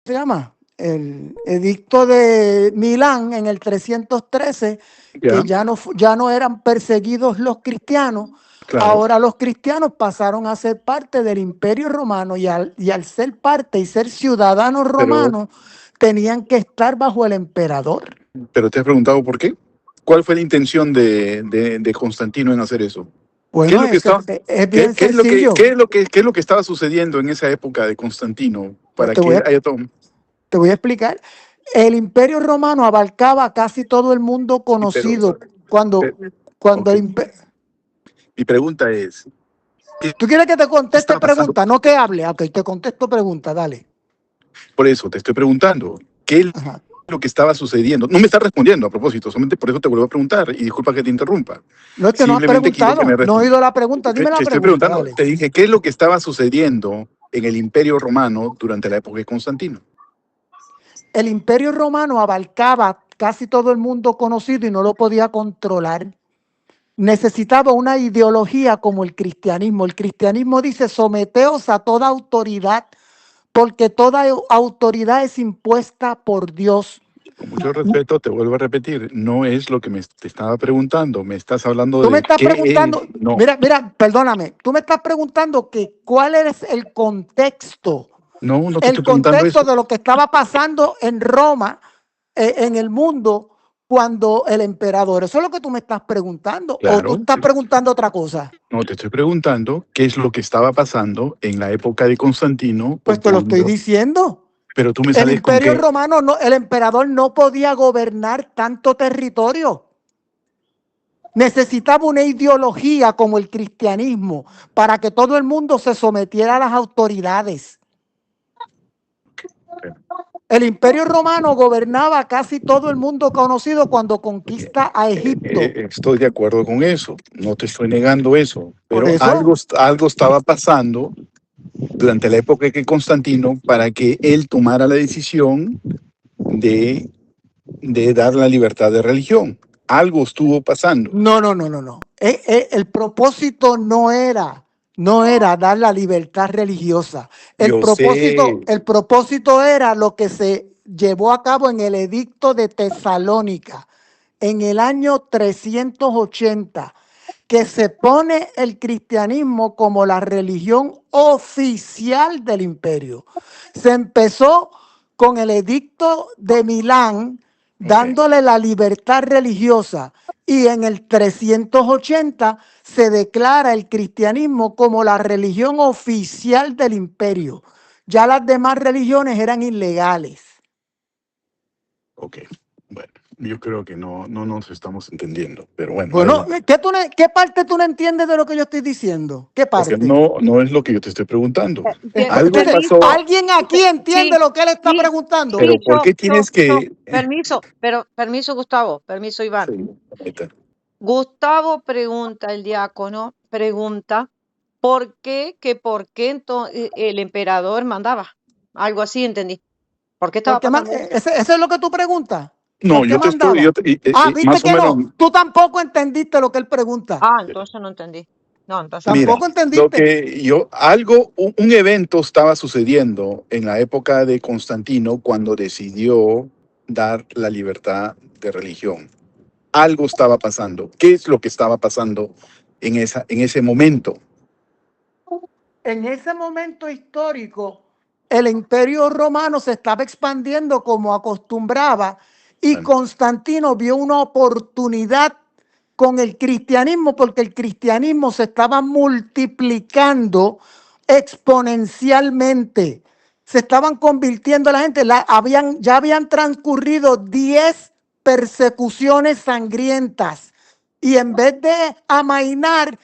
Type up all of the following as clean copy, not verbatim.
se llama? El edicto de Milán en el 313, Ya, que ya no eran perseguidos los cristianos. claro. Ahora los cristianos pasaron a ser parte del Imperio Romano y al ser parte y ser ciudadanos romanos, tenían que estar bajo el emperador. Pero te has preguntado por qué. ¿Cuál fue la intención de Constantino en hacer eso? ¿Qué es Bueno, lo que estaba, es bien qué es lo que, sencillo. qué es lo que estaba sucediendo en esa época de Constantino Pues para que él haya tomado? te voy a explicar. El Imperio Romano abarcaba casi todo el mundo Pero, conocido. Cuando, cuando ok. el imperio... Mi pregunta es, ¿qué ¿Tú quieres que te conteste estaba pasando? pregunta? No que hable. Ok, te contesto pregunta, dale. Por eso te estoy preguntando, ¿qué es Ajá. lo que estaba sucediendo? No me estás respondiendo a propósito, solamente por eso te vuelvo a preguntar y disculpa que te interrumpa. No es que no has Simplemente quiero que me preguntado. No he respondas. oído la pregunta. Dime la Te estoy pregunta, preguntando, dale. te dije, ¿qué es lo que estaba sucediendo en el Imperio Romano durante la época de Constantino? El Imperio Romano abarcaba casi todo el mundo conocido y no lo podía controlar. Necesitaba una ideología como el cristianismo. El cristianismo dice: someteos a toda autoridad, porque toda autoridad es impuesta por Dios. Con mucho respeto, te vuelvo a repetir, no es lo que te estaba preguntando, me estás hablando Tú me de estás qué es, preguntando, no, mira, perdóname, tú me estás preguntando que cuál es el contexto no te estoy preguntando eso. de lo que estaba pasando en Roma, en el mundo, cuando el emperador. Eso es lo que tú me estás preguntando. ¿O tú Claro, estás preguntando otra cosa? no te estoy preguntando qué es lo que estaba pasando en la época de Constantino Pues o te lo estoy cuando, diciendo. pero tú me El sales con imperio que, romano, el emperador no podía gobernar tanto territorio. Necesitaba una ideología como el cristianismo para que todo el mundo se sometiera a las autoridades. El Imperio Romano gobernaba casi todo el mundo conocido cuando conquista a Egipto. estoy de acuerdo con eso, no te estoy negando eso, Por pero eso, algo estaba pasando durante la época de Constantino para que él tomara la decisión de, de dar la libertad de religión. Algo estuvo pasando. no. El propósito no era dar la libertad religiosa. Yo sé, El propósito era lo que se llevó a cabo en el Edicto de Tesalónica en el año 380, que se pone el cristianismo como la religión oficial del imperio. Se empezó con el Edicto de Milán, ok, dándole la libertad religiosa, y en el 380 se declara el cristianismo como la religión oficial del imperio. Ya las demás religiones eran ilegales. ok. Bueno, yo creo que no nos estamos entendiendo, pero bueno, Bueno, adelante. ¿qué parte tú no entiendes de lo que yo estoy diciendo? ¿Qué Porque parte? no es lo que yo te estoy preguntando. Algo Entonces, pasó, ¿alguien aquí entiende Sí, lo que él está sí, preguntando? sí, pero ¿por qué tienes que... permiso, Gustavo, permiso, Iván. Sí, ahí está. Gustavo pregunta, el diácono pregunta, ¿por qué el emperador mandaba? Algo así entendí. ¿Por qué estaba pasando eso? Eso es lo que tú preguntas. No, ¿Por qué yo te estoy, yo mandaba? Viste más o que menos, no. Tú tampoco entendiste lo que él pregunta. Ah, entonces no entendí. No, entonces no mira, Tampoco entendí. lo entendiste. que un evento estaba sucediendo en la época de Constantino cuando decidió dar la libertad de religión. Algo estaba pasando. ¿Qué es lo que estaba pasando en ese momento? En ese momento histórico, el imperio romano se estaba expandiendo como acostumbraba, y Bueno, Constantino vio una oportunidad con el cristianismo, porque el cristianismo se estaba multiplicando exponencialmente. Se estaban convirtiendo la gente, ya habían transcurrido 10 persecuciones sangrientas, y en vez de amainar,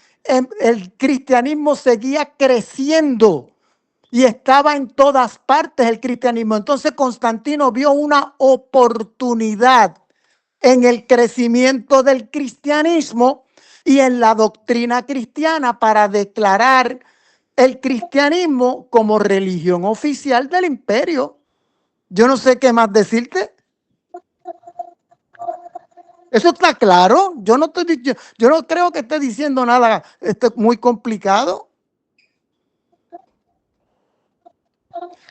el cristianismo seguía creciendo y estaba en todas partes el cristianismo. Entonces Constantino vio una oportunidad en el crecimiento del cristianismo y en la doctrina cristiana para declarar el cristianismo como religión oficial del imperio. Yo no sé qué más decirte. Eso está claro. Yo no creo que esté diciendo nada muy complicado.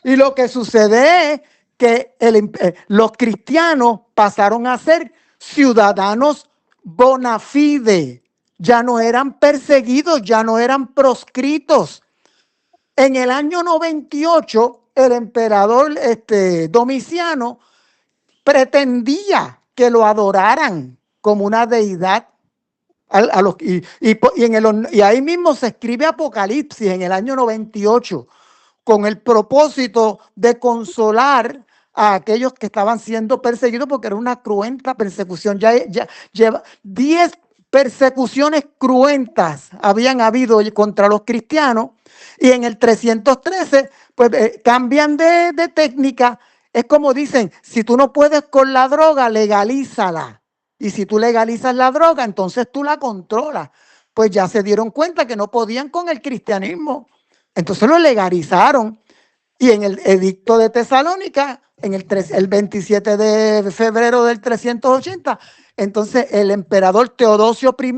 Y lo que sucede es que los cristianos pasaron a ser ciudadanos bona fide. Ya no eran perseguidos, ya no eran proscritos. En el año 98, el emperador Domiciano pretendía que lo adoraran como una deidad. Y ahí mismo se escribe Apocalipsis en el año 98 con el propósito de consolar a aquellos que estaban siendo perseguidos porque era una cruenta persecución. Ya lleva 10 persecuciones cruentas habían habido contra los cristianos y en el 313 pues cambian de técnica. Es como dicen, si tú no puedes con la droga, legalízala. Y si tú legalizas la droga, entonces tú la controlas. Pues ya se dieron cuenta que no podían con el cristianismo. Entonces lo legalizaron. Y en el edicto de Tesalónica, el 27 de febrero del 380, entonces el emperador Teodosio I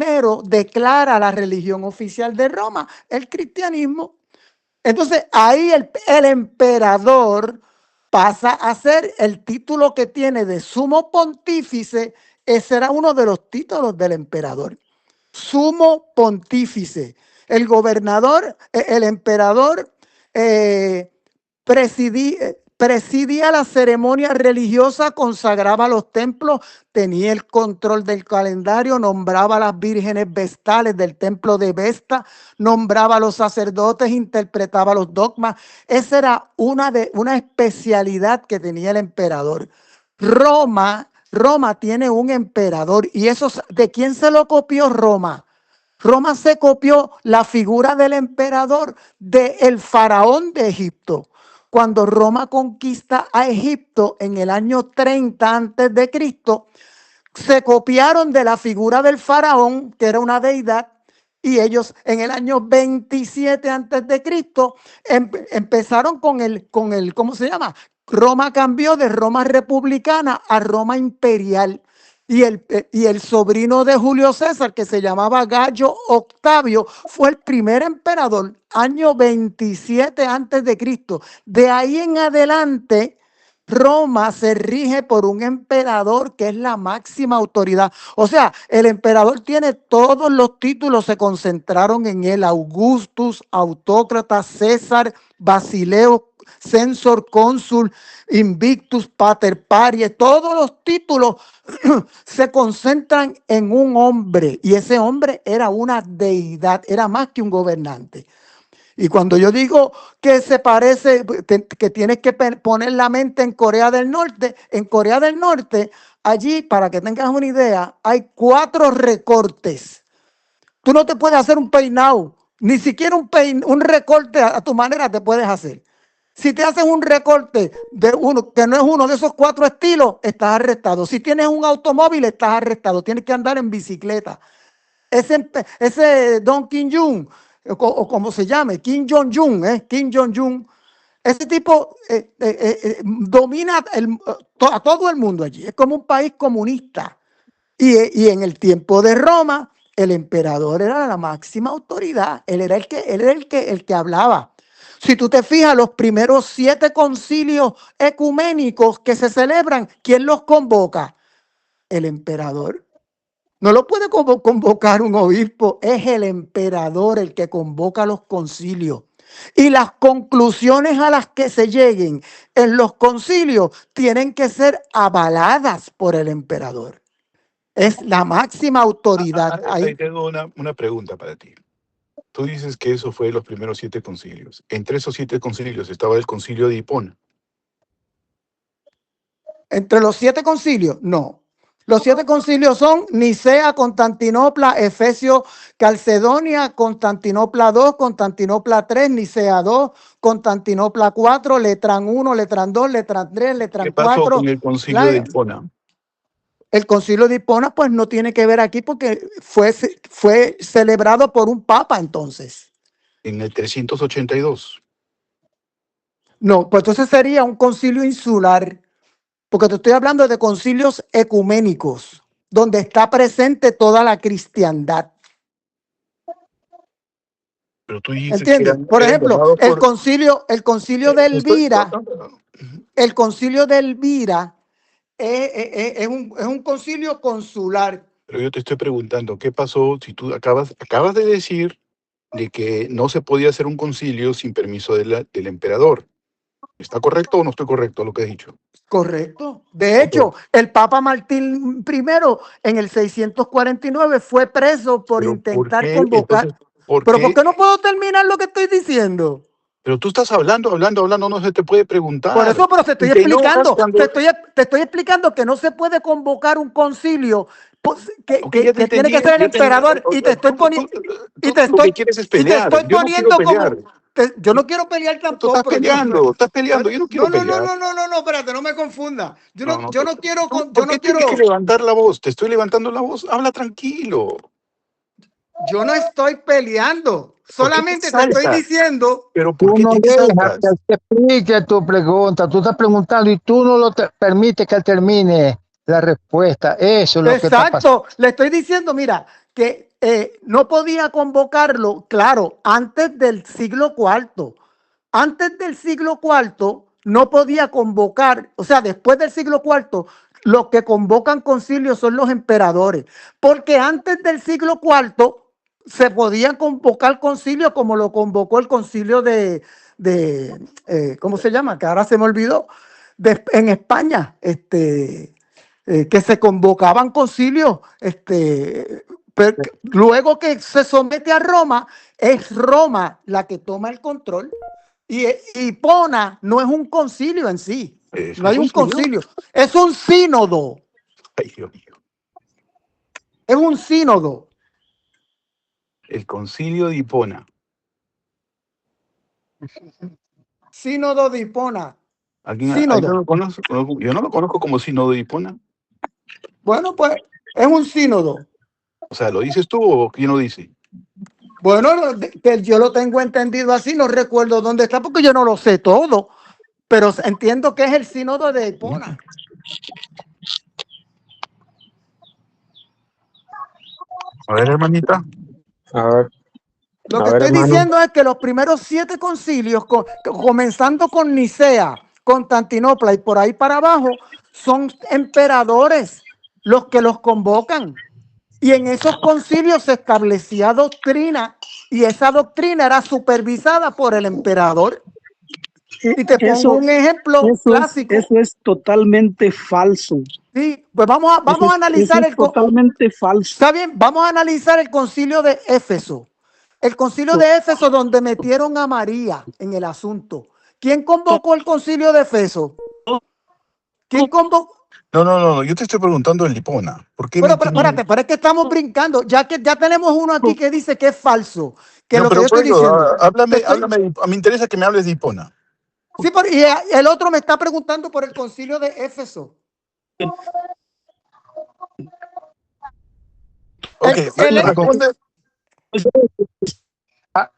declara la religión oficial de Roma, el cristianismo. Entonces ahí el emperador pasa a ser el título que tiene de sumo pontífice. Ese era uno de los títulos del emperador. Sumo pontífice. El gobernador, el emperador presidía la ceremonia religiosa, consagraba los templos, tenía el control del calendario, nombraba a las vírgenes vestales del templo de Vesta, nombraba a los sacerdotes, interpretaba los dogmas. Esa era una especialidad que tenía el emperador. Roma tiene un emperador. ¿Y eso de quién se lo copió Roma? Roma se copió la figura del emperador del faraón de Egipto. Cuando Roma conquista a Egipto en el año 30 antes de Cristo, se copiaron de la figura del faraón, que era una deidad, y ellos en el año 27 antes de Cristo empezaron con el, ¿cómo se llama? Roma cambió de Roma republicana a Roma imperial. Y el sobrino de Julio César, que se llamaba Gallo Octavio, fue el primer emperador, año 27 antes de Cristo. De ahí en adelante, Roma se rige por un emperador que es la máxima autoridad. O sea, el emperador tiene todos los títulos, se concentraron en él: Augustus, Autócrata, César, Basileo, Censor, Cónsul, Invictus, Pater Paries. Todos los títulos se concentran en un hombre, y ese hombre era una deidad, era más que un gobernante. Y cuando yo digo que se parece, que tienes que poner la mente en Corea del Norte, allí, para que tengas una idea, hay 4 recortes. Tú no te puedes hacer un peinado, ni siquiera un recorte a tu manera te puedes hacer. Si te haces un recorte de uno que no es uno de esos 4 estilos, estás arrestado. Si tienes un automóvil, estás arrestado. Tienes que andar en bicicleta. Ese Don Kim Jong, o como se llame, Kim Jong-un, Kim Jong-un, ese tipo domina a todo el mundo allí. Es como un país comunista. Y en el tiempo de Roma, el emperador era la máxima autoridad. Él era el que hablaba. Si tú te fijas, los primeros 7 concilios ecuménicos que se celebran, ¿quién los convoca? El emperador. No lo puede convocar un obispo, es el emperador el que convoca los concilios. Y las conclusiones a las que se lleguen en los concilios tienen que ser avaladas por el emperador. Es la máxima autoridad. Ahí tengo una pregunta para ti. Tú dices que eso fue los primeros 7 concilios. Entre esos 7 concilios estaba el concilio de Hipona. ¿Entre los 7 concilios? No. Los 7 concilios son Nicea, Constantinopla, Efesio, Calcedonia, Constantinopla 2, Constantinopla 3, Nicea 2, Constantinopla 4, Letrán 1, Letrán 2, Letrán 3, Letrán 4. ¿Qué pasó con el concilio de Hipona? El concilio de Hipona pues no tiene que ver aquí porque fue celebrado por un papa entonces. En el 382. No, pues entonces sería un concilio insular, porque te estoy hablando de concilios ecuménicos, donde está presente toda la cristiandad. Pero tú dices que ¿Entiendes? Por eran ejemplo, llamados el por... concilio de Elvira, Ujú. el concilio de Elvira es un concilio consular. Pero yo te estoy preguntando, ¿qué pasó si tú acabas de decir de que no se podía hacer un concilio sin permiso del emperador? ¿Está correcto o no estoy correcto lo que he dicho? Correcto. De Ok. hecho, el Papa Martín I en el 649 fue preso por Pero ¿por intentar qué entonces? convocar. ¿Por Pero ¿por qué? qué no puedo terminar lo que estoy diciendo? Pero tú estás hablando, no se te puede Por preguntar. eso, pero te Y estoy te enojas explicando, cuando... te estoy explicando que no se puede convocar un concilio pues, Ok, ya te que tiene entendí, que ser el ya te entendí. emperador y te estoy poniendo Tú lo que quieres es y te pelear. estoy Yo no quiero poniendo como pelear. yo no quiero pelear Tú estás tampoco, pero peleando, estás peleando. Yo no quiero pelear. no, espérate, no me confunda. No, no. Yo no quiero ¿Por qué tienes que levantar la voz? Te estoy levantando la voz. Habla tranquilo. yo no estoy peleando, ¿Por qué te solamente te estoy exaltas? diciendo. Pero ¿por Tú qué no te dejas que exaltas? él te explique tu pregunta. Tú estás preguntando y tú no lo permites que él termine la respuesta. Eso es lo que está pasando. Exacto, le estoy diciendo, mira, que no podía convocarlo, claro, antes del siglo IV. Antes del siglo IV no podía convocar, o sea, después del siglo IV, los que convocan concilios son los emperadores, porque antes del siglo IV se podían convocar concilios como lo convocó el concilio ¿cómo se llama? Que ahora se me olvidó, en España, que se convocaban concilios, pero luego que se somete a Roma, es Roma la que toma el control. Y Hipona no es un concilio en sí, no hay Es un un señor. concilio, es un sínodo, Ay, Dios mío. es un sínodo. El concilio de Hipona. Sínodo de Hipona. ¿Alguien Sínodo. lo conoce? Yo no lo conozco como sínodo de Hipona. Bueno, pues es un sínodo. O sea, ¿lo dices tú o quién lo dice? Bueno, que yo lo tengo entendido así, no recuerdo dónde está porque yo no lo sé todo, pero entiendo que es el sínodo de Hipona. A ver, hermanita. A ver, Lo a que ver, estoy hermano. diciendo es que los primeros 7 concilios, comenzando con Nicea, Constantinopla y por ahí para abajo, son emperadores los que los convocan. Y en esos concilios se establecía doctrina y esa doctrina era supervisada por el emperador. Y te pongo un ejemplo clásico. Eso es totalmente falso. Sí, pues vamos a analizar eso es totalmente falso. Está bien, vamos a analizar el concilio de Éfeso. El concilio de Éfeso donde metieron a María en el asunto. ¿Quién convocó el concilio de Éfeso? ¿Quién convocó? No. Yo te estoy preguntando el Hipona. ¿Por qué Pero meten espérate, pero es que estamos brincando, ya que ya tenemos uno aquí que dice que es falso, que No, lo que pero yo estoy por eso, diciendo. háblame. Me interesa que me hables de Hipona. Sí, y el otro me está preguntando por el concilio de Éfeso. Ok, El- responde.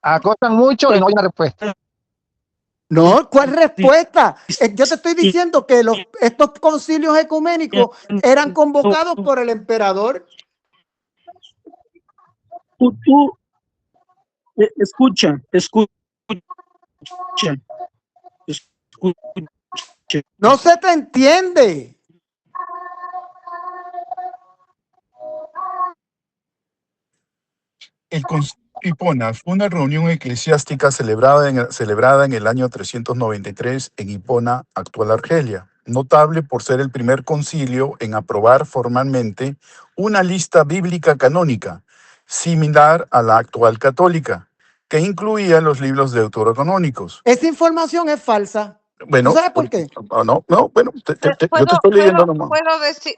Acosan mucho y no hay una respuesta. No, ¿cuál respuesta? Yo te estoy diciendo que estos concilios ecuménicos eran convocados por el emperador. Escucha. No se te entiende. El Concilio de Hipona fue una reunión eclesiástica celebrada en el año 393 en Hipona, actual Argelia, notable por ser el primer concilio en aprobar formalmente una lista bíblica canónica, similar a la actual católica, que incluía los libros deuterocanónicos. Esa información es falsa. ¿Tú Bueno, sabes por qué? bueno, yo te estoy leyendo nomás.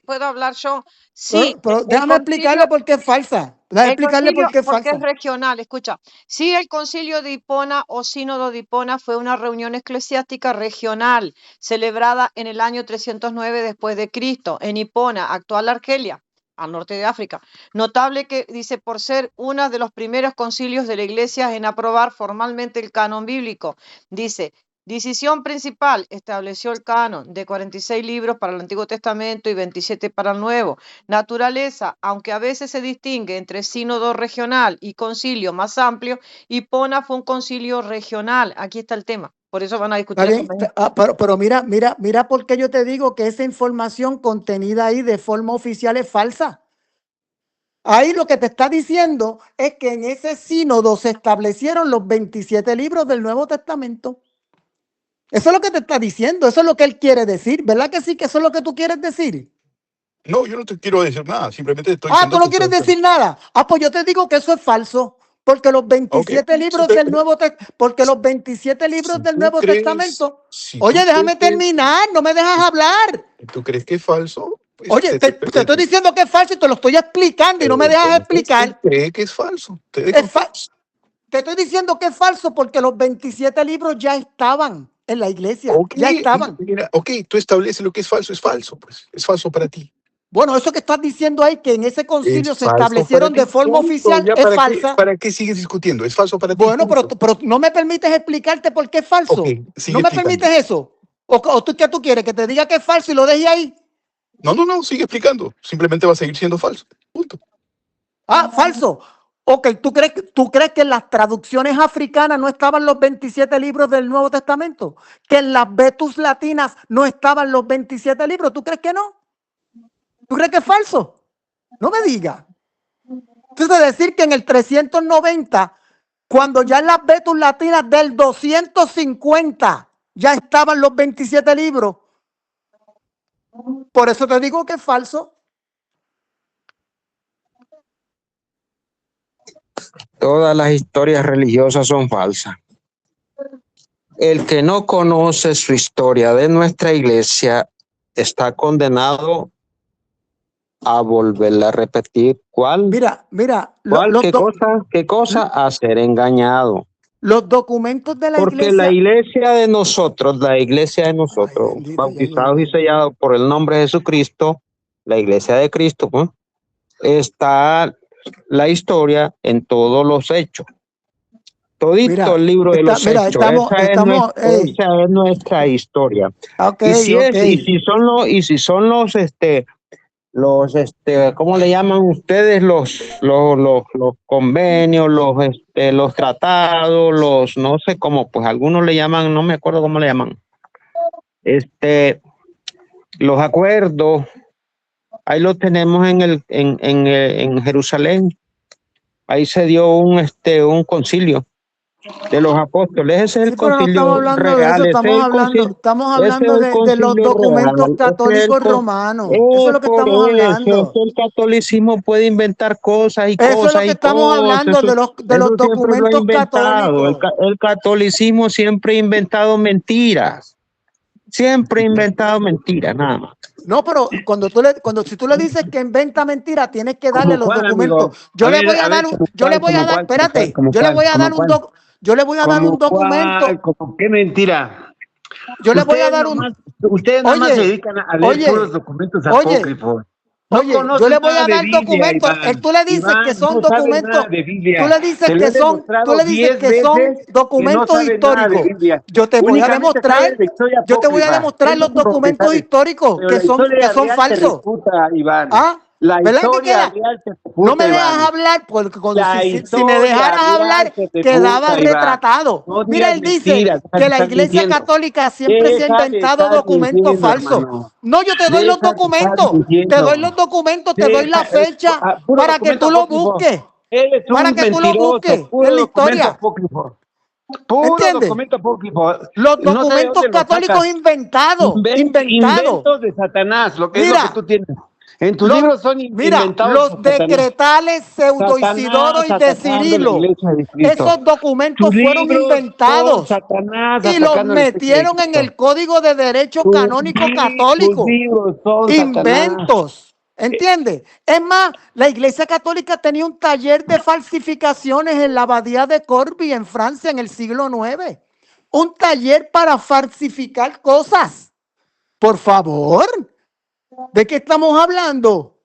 ¿Puedo hablar yo? Sí, Pero el déjame concilio, explicarle por qué es falsa. Déjame el explicarle concilio, por qué es porque falsa. es regional, escucha. Sí, el concilio de Hipona o sínodo de Hipona fue una reunión eclesiástica regional celebrada en el año 309 después de Cristo en Hipona, actual Argelia, al norte de África. Notable que dice por ser uno de los primeros concilios de la Iglesia en aprobar formalmente el canon bíblico. Dice, Decisión principal, estableció el canon de 46 libros para el Antiguo Testamento y 27 para el Nuevo. Naturaleza, aunque a veces se distingue entre sínodo regional y concilio más amplio, Hipona fue un concilio regional. Aquí está el tema. Por eso van a Está discutir bien, pero mira por qué yo te digo que esa información contenida ahí de forma oficial es falsa. Ahí lo que te está diciendo es que en ese sínodo se establecieron los 27 libros del Nuevo Testamento. Eso es lo que te está diciendo, eso es lo que él quiere decir, ¿verdad que sí que eso es lo que tú quieres decir? No, yo no te quiero decir nada, simplemente estoy Ah, diciendo tú no que quieres decir nada. Ah, pues yo te digo que eso es falso, porque los Ok, 27 libros del Nuevo porque los 27 libros si del tú Nuevo crees, Testamento. si Oye, tú déjame terminar, no me dejas hablar. tú crees que es falso, pues Oye, te estoy diciendo que es falso y te lo estoy explicando y no me dejas entonces él explicar. cree que es falso. Te Es dejo en fa- paz. Te estoy diciendo que es falso porque los 27 libros ya estaban en la iglesia, Ok, ya estaban. mira, ok, tú estableces lo que es falso, pues es falso para ti. Bueno, eso que estás diciendo ahí, que en ese concilio Es se falso para establecieron ti. de forma Punto. oficial, Ya, es falsa. para qué sigues discutiendo? Es falso para ti, Bueno, punto. pero no me permites explicarte por qué es Ok, falso. sigue ¿No me explicando. permites eso? ¿O tú qué tú quieres? ¿Que te diga que es falso y lo deje ahí? No, sigue explicando. Simplemente va a seguir siendo falso. Punto. Ah, falso. Ok, ¿tú crees que en las traducciones africanas no estaban los 27 libros del Nuevo Testamento? ¿Que en las Vetus latinas no estaban los 27 libros? ¿Tú crees que no? ¿Tú crees que es falso? No me digas. Entonces decir que en el 390, cuando ya en las Vetus latinas del 250 ya estaban los 27 libros, por eso te digo que es falso. Todas las historias religiosas son falsas. El que no conoce su historia de nuestra iglesia está condenado a volverla a repetir. ¿Cuál? Mira, ¿Cuál? ¿Qué cosa? A ser engañado. los documentos de la Porque iglesia. la iglesia de nosotros, Ay, bendito, bautizados y sellados por el nombre de Jesucristo, la iglesia de Cristo, pues, está la historia en todos los hechos. Todito mira, el libro de los hechos. Esa es nuestra historia. Okay, y si son los ¿cómo le llaman ustedes? Los convenios, los tratados, no sé cómo, pues algunos le llaman, no me acuerdo cómo le llaman. Los acuerdos, ahí los tenemos en Jerusalén. Ahí se dio un concilio de los apóstoles. Ese es el pero no estamos concilio hablando de real. eso, estamos hablando de los documentos católicos romanos. Eso es lo que estamos hablando. El catolicismo puede inventar cosas y Eso es cosas lo que y estamos cosas. hablando de los Eso siempre lo ha documentos inventado. católicos. El catolicismo siempre ha inventado mentiras. Siempre ha inventado mentiras, nada más. No, pero si tú le dices que inventa mentiras, tienes que darle los documentos. Amigo? Yo le voy a dar espérate, yo le voy a dar un documento. ¿Cómo qué mentira? Yo le voy a dar un. Ustedes nada más se dedican a leer puros documentos apócrifos. No yo le voy a dar documentos. Iván. Tú le dices que son no sabe documentos. nada de Biblia. Tú le dices Te lo he demostrado 10 veces documentos que no sabe nada de históricos. Biblia. Yo te voy a Únicamente demostrar. sabe de historia Yo te voy a apócrifa. demostrar Es lo los único que documentos sabe. históricos Pero que la son historia real te falsos. refuta, Iván. ¿Ah? La ¿Verdad que historia queda? real te refuta, No me dejas Iván. hablar porque La si me historia dejaras real hablar se te quedaba refuta, Iván. retratado. No Mira, digas él dice mentiras, que la estás iglesia mintiendo. católica siempre se ha Deja de inventado estar documentos mintiendo, falsos. hermano. No, yo te doy los Deja de estar documentos, mintiendo. te doy los documentos, te doy la fecha Puro para que documento tú lo apócrifo. busques, Eres para un que tú lo mentiroso, busques puro en la documento historia. apócrifo. Puro ¿Entiendes? documento apócrifo. Los No sé de documentos dónde lo católicos sacas. inventados. Inventos de Satanás, lo que es lo que Mira, tú tienes. En tus libros son inventados los por Satanás. decretales Pseudo Isidoro y de atacando la Cirilo, iglesia de Cristo. esos documentos Tus fueron libros son inventados Satanás y los atacando la iglesia de metieron en Cristo. el Código de Derecho Canónico Tus Católico. libros son Satanás. Inventos. ¿Entiendes? Es más, la Iglesia Católica tenía un taller de falsificaciones en la abadía de Corbie, en Francia, en el siglo IX. Un taller para falsificar cosas. Por favor, ¿de qué estamos hablando?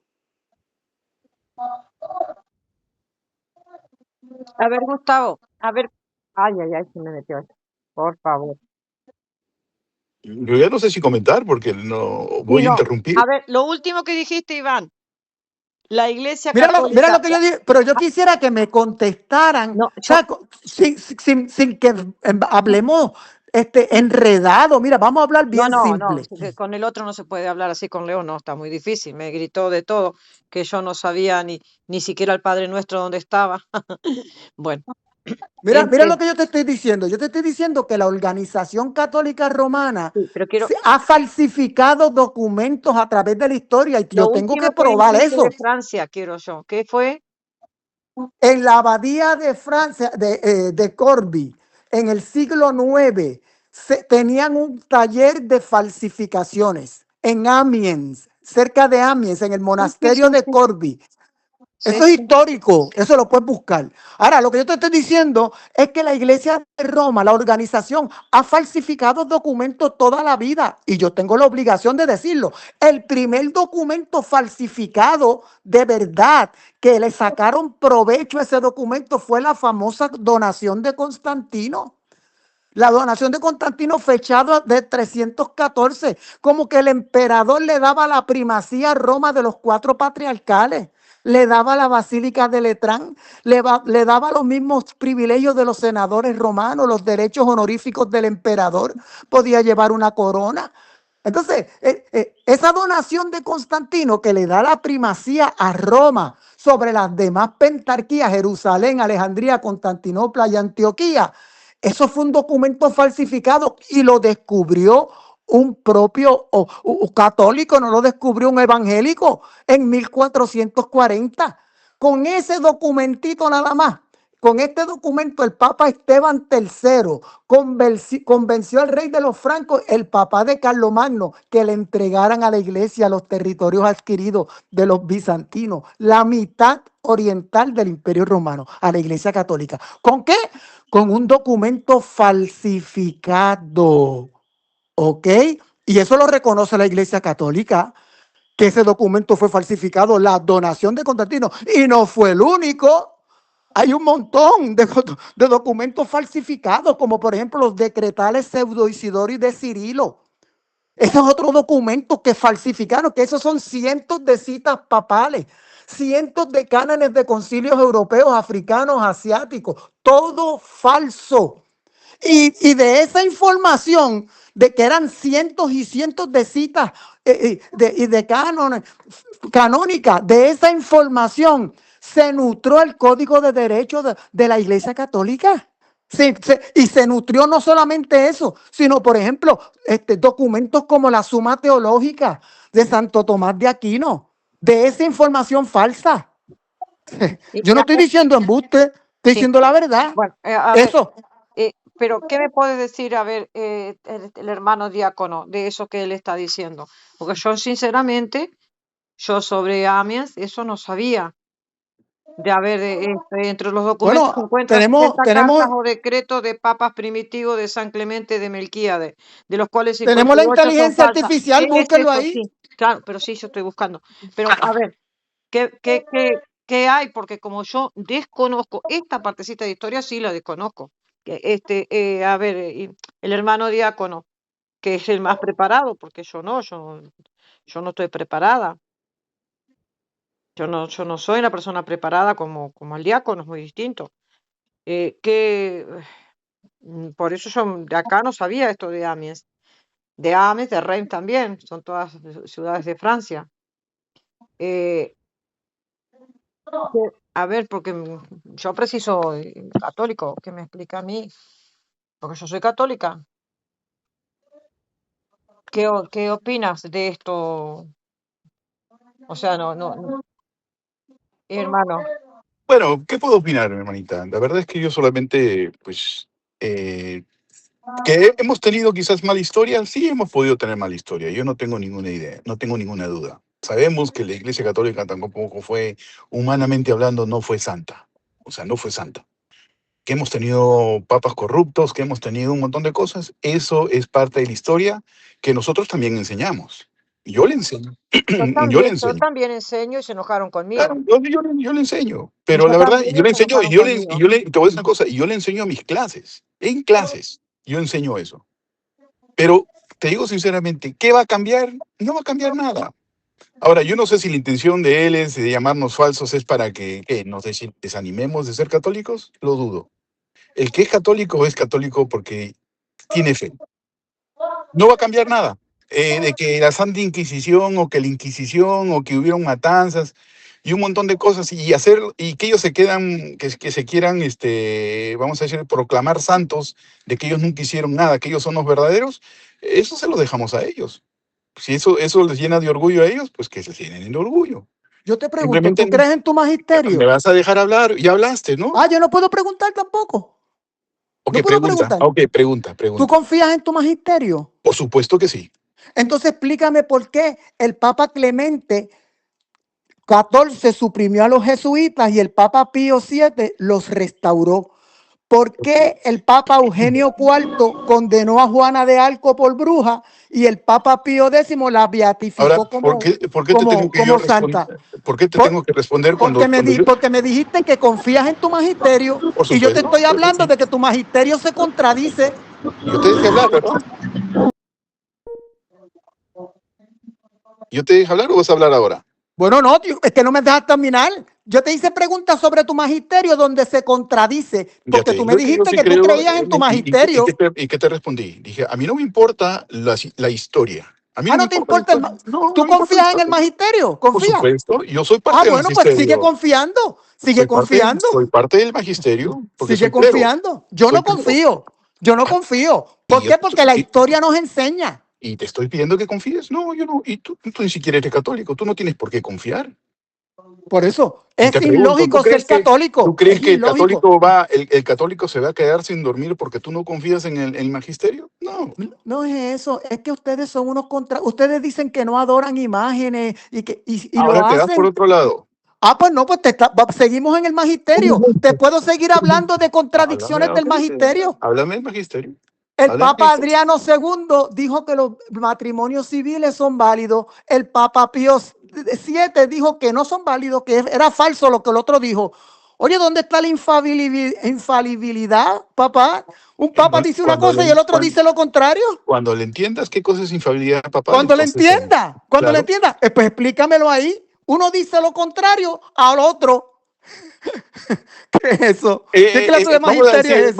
A ver, Gustavo, a ver. Ay, se me metió esto. Por favor. Yo ya no sé si comentar porque no voy a No, interrumpir. a ver, lo último que dijiste, Iván, la Iglesia Mira lo Católica. que yo dije, pero yo quisiera que me contestaran, No, o sea, sin que hablemos enredado. Mira, vamos a hablar bien no, simple. que con el otro no se puede hablar así con Leo, no, está muy difícil. Me gritó de todo, que yo no sabía ni siquiera el Padre Nuestro dónde estaba. Bueno, Mira lo que yo te estoy diciendo. Yo te estoy diciendo que la Organización Católica Romana sí, pero quiero, ha falsificado documentos a través de la historia y lo yo tengo que último que probar dijiste de eso. Francia, quiero yo. ¿Qué fue? En la abadía de Francia, de Corbie, en el siglo IX, tenían un taller de falsificaciones en Amiens, cerca de Amiens, en el Sí, monasterio de Corbie. sí, Eso es sí. histórico, eso lo puedes buscar. Ahora, lo que yo te estoy diciendo es que la Iglesia de Roma, la organización, ha falsificado documentos toda la vida y yo tengo la obligación de decirlo. El primer documento falsificado de verdad que le sacaron provecho a ese documento fue la famosa donación de Constantino. La donación de Constantino fechada de 314, como que el emperador le daba la primacía a Roma de los 4 patriarcales, le daba la basílica de Letrán, le daba los mismos privilegios de los senadores romanos, los derechos honoríficos del emperador, podía llevar una corona. Entonces, esa donación de Constantino que le da la primacía a Roma sobre las demás pentarquías, Jerusalén, Alejandría, Constantinopla y Antioquía, eso fue un documento falsificado y lo descubrió un propio católico, no lo descubrió un evangélico en 1440. Con ese documentito nada más, con este documento el Papa Esteban III convenció al rey de los francos, el papá de Carlomagno, que le entregaran a la iglesia los territorios adquiridos de los bizantinos, la mitad oriental del Imperio Romano, a la iglesia católica. ¿Con qué? Con un documento falsificado, ¿ok? Y eso lo reconoce la iglesia católica, que ese documento fue falsificado, la donación de Constantino, y no fue el único. Hay un montón de documentos falsificados, como por ejemplo los decretales Pseudo Isidoro y de Cirilo. Ese es otro documento que falsificaron, que esos son cientos de citas papales, cientos de cánones de concilios europeos, africanos, asiáticos, todo falso. Y de esa información, de que eran cientos y cientos de citas y de cánones canónicas, de esa información se nutrió el Código de Derecho de la Iglesia Católica. Y se nutrió no solamente eso, sino, por ejemplo, documentos como la Suma Teológica de Santo Tomás de Aquino, de esa información falsa. Yo no estoy diciendo embuste, estoy Sí. diciendo la verdad. Bueno, a ver, Eso. pero ¿qué me puede decir, a ver, el hermano diácono de eso que él está diciendo? Porque yo, sinceramente, yo sobre Amiens, eso no sabía. De haber, entre los documentos se Bueno, encuentran 60 tenemos cartas o decretos de papas primitivos de San Clemente de Melquíades, de los cuales la 58 son inteligencia falsas. artificial, ¿Qué es búsquelo eso? ahí. Sí, claro, pero sí, yo estoy buscando. Pero a ver, ¿qué hay? Porque como yo desconozco esta partecita de historia, sí la desconozco. A ver, el hermano diácono, que es el más preparado, porque yo no estoy preparada. Yo no soy una persona preparada como el diácono, es muy distinto. Por eso yo de acá no sabía esto de Amiens. De Amiens, de Reims también, son todas ciudades de Francia. Eh, a ver, porque yo preciso católico, que me explica a mí, porque yo soy católica. ¿Qué opinas de esto? O sea, no, hermano. Bueno, ¿qué puedo opinar, hermanita? La verdad es que yo solamente, pues, que hemos tenido quizás mala historia, sí hemos podido tener mala historia, yo no tengo ninguna idea, no tengo ninguna duda. Sabemos que la Iglesia Católica tampoco fue, humanamente hablando, no fue santa, o sea, no fue santa. Que hemos tenido papas corruptos, que hemos tenido un montón de cosas, eso es parte de la historia que nosotros también enseñamos. Yo le enseño, yo le Yo enseño. también enseño y se enojaron conmigo. Claro, yo le enseño, pero Yo la verdad, también yo le se enseño, enojaron conmigo. te voy a decir una cosa, y yo le enseño a mis clases, en clases, yo enseño eso. Pero te digo sinceramente, ¿qué va a cambiar? No va a cambiar nada. Ahora, yo no sé si la intención de él es de llamarnos falsos, es para que ¿qué? Nos desanimemos de ser católicos, lo dudo. El que es católico porque tiene fe. No va a cambiar nada. De que la Santa Inquisición o que la Inquisición o que hubieron matanzas y un montón de cosas y que ellos se quedan, que se quieran, vamos a decir, proclamar santos de que ellos nunca hicieron nada, que ellos son los verdaderos, eso se lo dejamos a ellos. Si eso les llena de orgullo a ellos, pues que se llenen de orgullo. Yo te pregunto, Simplemente ¿tú crees en tu magisterio? me vas a dejar hablar, ya hablaste, ¿no? Yo no puedo preguntar tampoco. Ok, No puedo pregunta. preguntar. Ok, pregunta. ¿Tú confías en tu magisterio? Por supuesto que sí. Entonces explícame por qué el Papa Clemente XIV suprimió a los jesuitas y el Papa Pío VII los restauró. ¿Por qué el Papa Eugenio IV condenó a Juana de Arco por bruja y el Papa Pío X la beatificó Ahora, como ¿por qué te tengo que yo santa? responder? ¿Por qué te tengo que responder cuando Porque me dijiste que confías en tu magisterio y yo te estoy hablando de que tu magisterio se contradice. Yo te dejé hablar, ¿verdad? ¿Yo te dejé hablar o vas a hablar ahora? Bueno, no, tío, es que no me dejas terminar. Yo te hice preguntas sobre tu magisterio donde se contradice, porque tú me dijiste que tú creías en tu magisterio. ¿Y qué te respondí? Dije, a mí no me importa la historia. A mí no te importa. ¿Tú confías en el magisterio? ¿Confías? Por supuesto, yo soy parte del magisterio. Pues sigue confiando. Sigue confiando. Soy parte del magisterio. Sigue confiando. Yo no confío. Yo no confío. ¿Por qué? Porque la historia nos enseña. Y te estoy pidiendo que confíes. No, yo no. Y tú ni siquiera eres católico. Tú no tienes por qué confiar. Por eso, es ilógico ser católico. ¿Tú crees que el católico se va a quedar sin dormir porque tú no confías en el magisterio? No. No es eso, es que ustedes son unos ustedes dicen que no adoran imágenes y ahora lo te hacen. das por otro lado. Pues no, pues seguimos en el magisterio. Te puedo seguir hablando de contradicciones del magisterio. Háblame del magisterio. El Papa Adriano II dijo que los matrimonios civiles son válidos. El Papa Pío VII dijo que no son válidos, que era falso lo que el otro dijo. Oye, ¿dónde está la infalibilidad, papá? Un papa dice una cosa y el otro dice lo contrario. Cuando le entiendas qué cosa es infalibilidad, papá. Cuando le entienda, pues explícamelo ahí. Uno dice lo contrario al otro. ¿Qué es eso? ¿Qué clase de magisterio es ese?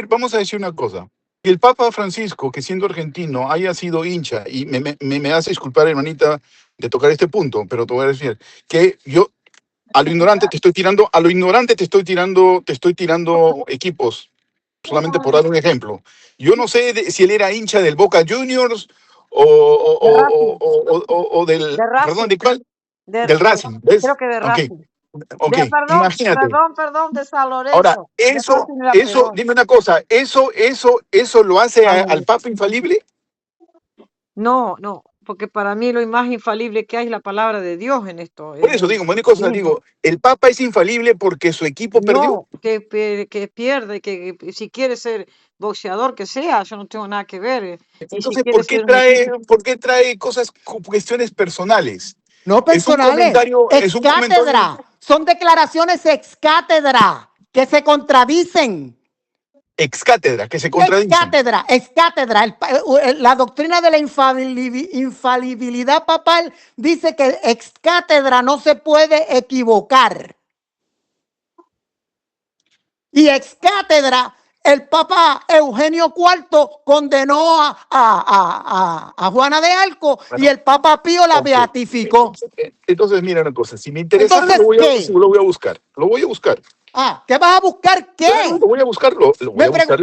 Vamos a decir una cosa. Que el Papa Francisco, que siendo argentino, haya sido hincha, y me hace disculpar, hermanita, de tocar este punto, pero te voy a decir que yo a lo ignorante te estoy tirando equipos, solamente por dar un ejemplo. Yo no sé si él era hincha del Boca Juniors o del... Perdón, ¿de cuál? Del Racing, ¿ves? Creo que de Racing. Okay. Imagínate. Perdón, de San Lorenzo. Ahora, dime una cosa, ¿eso lo hace al Papa infalible? No, porque para mí lo más infalible que hay es la palabra de Dios en esto. Por eso digo, el Papa es infalible porque su equipo perdió. No, que pierde, que si quiere ser boxeador, que sea, yo no tengo nada que ver. Entonces, ¿por qué trae cuestiones personales? No personales, ex cátedra. Son declaraciones ex cátedra que se contradicen. Ex cátedra, que se contradicen. Ex cátedra. La doctrina de la infalibilidad papal dice que ex cátedra no se puede equivocar. Y ex cátedra, el Papa Eugenio IV condenó a Juana de Arco y el Papa Pío la beatificó. Entonces, mira una cosa, si me interesa, lo voy a buscar. ¿Qué vas a buscar? ¿Qué? Claro, lo voy a buscar la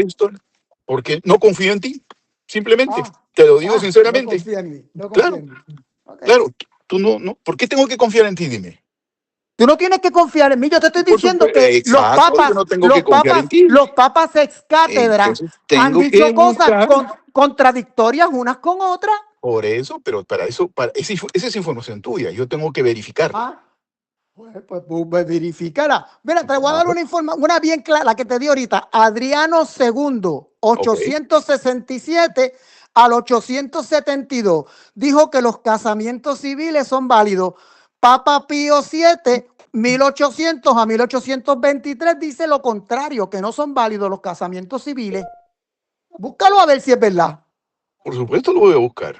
historia. Porque no confío en ti. Simplemente, te lo digo sinceramente. No confía en mí. Claro, tú no. ¿Por qué tengo que confiar en ti? Dime. Tú no tienes que confiar en mí. Yo te estoy diciendo que los papas ex cátedra han dicho cosas contradictorias unas con otras. Por eso, pero esa es información tuya. Yo tengo que verificarla. Pues verifícala. Mira, te voy a dar una bien clara, la que te di ahorita. Adriano II, 867 al 872, dijo que los casamientos civiles son válidos. Papa Pío VII, 1800 a 1823, dice lo contrario, que no son válidos los casamientos civiles. Búscalo a ver si es verdad. Por supuesto lo voy a buscar.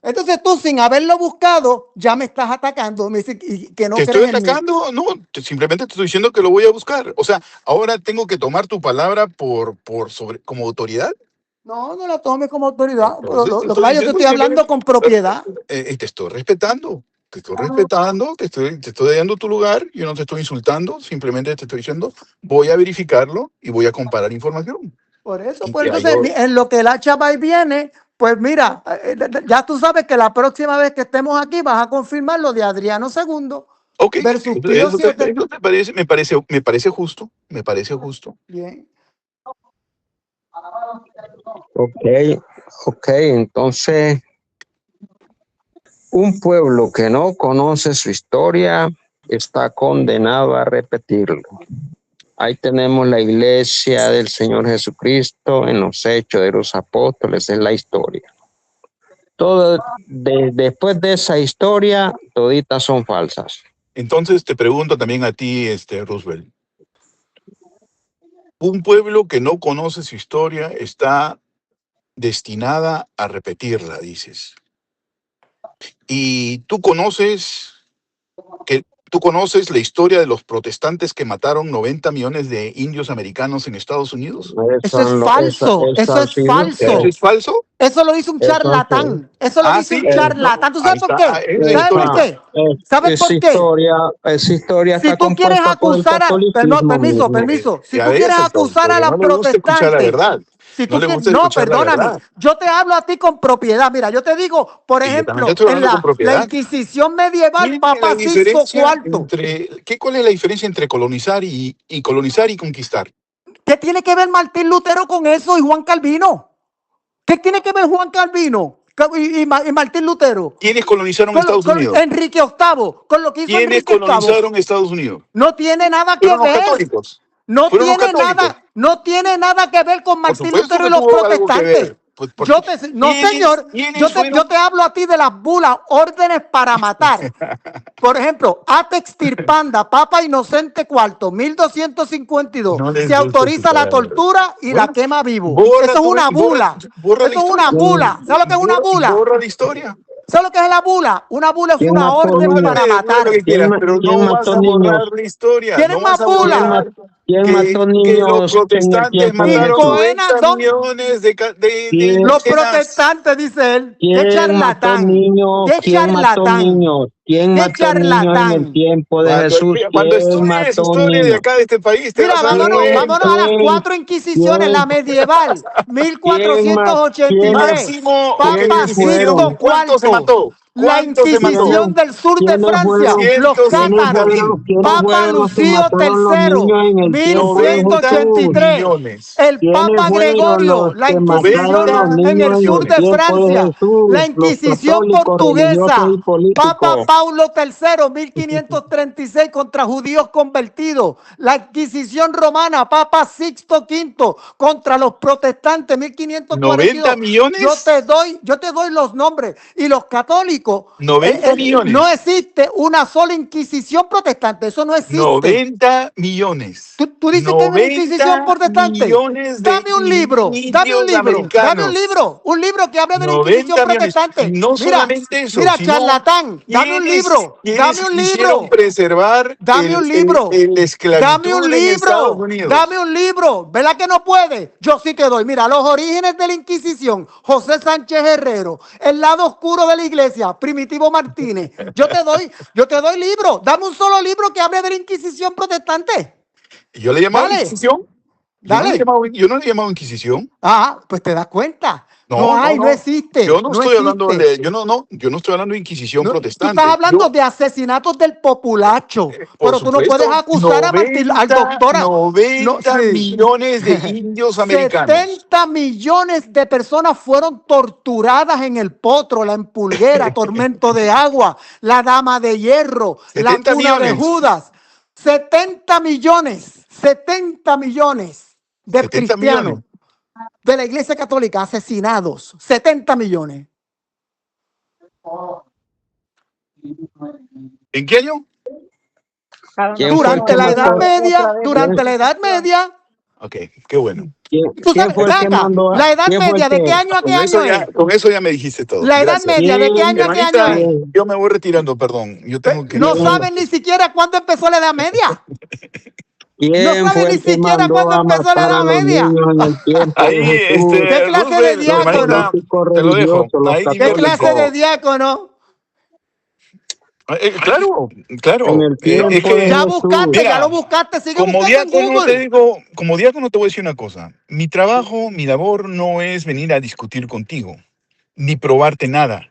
Entonces tú, sin haberlo buscado, ya me estás atacando. Me dices que no ¿Te estoy crees en mí. atacando? No, simplemente te estoy diciendo que lo voy a buscar. O sea, ahora tengo que tomar tu palabra como autoridad. No, no la tomes como autoridad. Entonces, Lo te que estoy pasa es que yo te diciendo estoy hablando con propiedad. te estoy respetando. Te estoy respetando, te estoy dando tu lugar, yo no te estoy insultando, simplemente te estoy diciendo, voy a verificarlo y voy a comparar información. Por eso, Y pues ya entonces, en lo que el hacha va y viene, pues mira, ya tú sabes que la próxima vez que estemos aquí vas a confirmar lo de Adriano II Ok, versus Pío eso VII. te parece, me parece justo, me parece justo. Bien. Ok, entonces, un pueblo que no conoce su historia está condenado a repetirlo. Ahí tenemos la iglesia del Señor Jesucristo en los Hechos de los Apóstoles, es la historia. Después de esa historia, toditas son falsas. Entonces te pregunto también a ti, Roosevelt. Un pueblo que no conoce su historia está destinada a repetirla, dices. Y tú conoces la historia de los protestantes que mataron 90 millones de indios americanos en Estados Unidos. Eso es falso. Eso es falso. ¿Eso es falso? Eso lo hizo un charlatán. Eso lo hizo un charlatán. ¿Tú sabes por qué? ¿Sabes por qué? ¿Sabes por qué? Esa historia Si está tú quieres compuesta por el acusar a... catolicismo. Permiso. Si Ya tú ves, quieres al acusar a doctor los no le gusta escuchar la protestantes... verdad. Si tú No le quieres, gusta no, escuchar la perdóname. verdad. Yo te hablo a ti con propiedad. Mira, yo te digo, por Y yo también te ejemplo, estoy en hablando con la propiedad. Inquisición medieval, Papa Sixto IV. ¿Cuál es la diferencia entre colonizar y conquistar? ¿Qué tiene que ver Martín Lutero con eso y Juan Calvino? ¿Qué tiene que ver Juan Calvino y Martín Lutero? ¿Quiénes colonizaron Estados Unidos? Enrique VIII, con lo que hizo ¿Quiénes Enrique VIII. colonizaron Estados Unidos? No tiene nada que Fueron los ver. católicos. No Fueron los tiene católicos. no tiene nada que ver con Por Martín supuesto Lutero y que los tuvo algo que protestantes. ver. Pues, No, señor, yo te hablo a ti de las bulas, órdenes para matar. Por ejemplo, Ate extirpanda, Papa Inocente IV, 1252. No les Se gusta autoriza la escuchar. tortura y la Bueno, quema vivo. borra Eso es tu- una bula. borra la Eso es una historia. bula. ¿Sabes lo que es una bula? Borra la historia. ¿Sabes lo que es la bula? Una bula es ¿Quién una mató orden niños? para matar. Lo que quieras, pero ¿Quién no vas mató a borrar niños? la historia. ¿Quieren No vas más a bula? borrar ¿Quién mató que los niños en el protestantes tiempo de Y mataron Jesús? Coena 90 son millones de ¿Quién? los indígenas. protestantes, dice él. ¡Qué ¿Quién mató charlatán! niños? ¡Qué ¿Quién mató charlatán! niños? ¿Quién ¡Qué mató niños en el charlatán! tiempo de Jesús? Cuando ¿Quién estudies mató historia de niños? acá de este país, te Mira, vas a dar vámonos a las cuenta. 4 Inquisiciones, la medieval, ¿Quién 1483, Máximo Papa Inquisición. Sixto ¿Cuánto se IV, mató? la ¿Cuánto se mató? Inquisición del sur de ¿Quiénes Francia, fueron? los cátaros, 150.000. ¿Quiénes Papa fueron los que Lucio mataron los niños en III, el tiempo de 90 Jesús? 1183, millones. el ¿Quiénes Papa fueron Gregorio, los la que Inquisición mataron los 90 en niños el en sur el de tiempo de Francia, Jesús? la Los Inquisición católicos, religiosos portuguesa, y políticos. Papa Paulo III, 1536, contra judíos convertidos, la Inquisición romana, Papa Sixto V, contra los protestantes, 1542. 90 millones. Yo te doy los nombres. Y los católicos, 90 millones. no existe una sola Inquisición protestante, eso no existe. 90 millones. ¿Tú dices que hay una Inquisición protestante? millones de Dame un libro, indios americanos. un libro que hable de la 90 Inquisición millones. protestante. No solamente eso, mira, sino charlatán, dame un libro, ¿Quiénes dame un quisieron libro, preservar dame un libro, la esclavitud dame un en Estados libro, Unidos? dame un libro. ¿Verdad que no puede? Yo sí te doy. Mira, los orígenes de la Inquisición, José Sánchez Herrero, el lado oscuro de la iglesia, Primitivo Martínez. Yo te doy libro. Dame un solo libro que hable de la Inquisición protestante. ¿Yo le llamaba Dale. Inquisición? Dale. Yo no le llamaba Inquisición. Ah, pues te das cuenta. No existe. Yo no estoy existe. hablando yo no estoy hablando de Inquisición Tú protestante. estás hablando de asesinatos del populacho, pero tú no puedes acusar al doctor. 90 millones de indios americanos. 70 millones de personas fueron torturadas en el Potro, la Empulguera, Tormento de Agua, la Dama de Hierro, la 70 Cuna de millones. Judas. 70 millones de 70 cristianos millones. de la Iglesia Católica asesinados. 70 millones. ¿En qué año? ¿Quién fue el Durante que la Edad mató? Media, durante la Edad Media. Ok, qué bueno. Tú ¿Quién sabes, fue ve el que acá, mandó la edad quién fue el media, ¿de qué que, año a qué año es? Con eso ya me dijiste todo. La edad Gracias. media, ¿de qué año a qué año Hermanita, es? quién, yo me voy retirando, perdón. Yo tengo que ir No a... quién, saben ni siquiera cuándo empezó la edad media. No quién saben fue ni el que siquiera mandó cuándo a empezó la matar a edad los media. niños en el tiempo de Ahí, Jesús? ¿Qué clase de Roosevelt, Los hermanita, diácono? políticos te lo dejo. religiosos, los Ahí ¿Qué clase de católicos, diviértanse. diácono? Claro, en claro. el Es tiempo de que, Ya buscaste, Jesús. ya lo mira, buscaste, sigue como buscando en diácono te Google. digo, como diácono te voy a decir una cosa. Mi trabajo, mi labor no es venir a discutir contigo, ni probarte nada,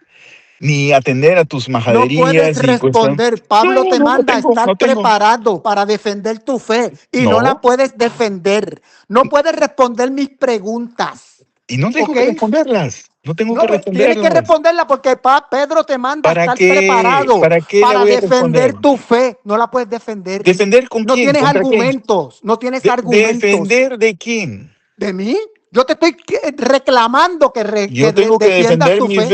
ni atender a tus No puedes majaderías y cosas. responder. Pablo te No manda a tengo, no estar tengo. preparado para defender tu fe y no la No, puedes defender. No puedes responder mis preguntas. y no tengo ¿Ok? que responderlas. No tengo No, que pues tienes que responderlas. responderla porque Pedro te manda a ¿Para estar qué? preparado ¿Para qué la para voy a responder? defender tu fe. No la puedes defender. ¿Defender con No quién? tienes ¿Contra quién? argumentos. No tienes argumentos. ¿Defender de quién? ¿De mí? Yo te estoy reclamando que Yo tengo que defiendas defender tu mi fe. fe,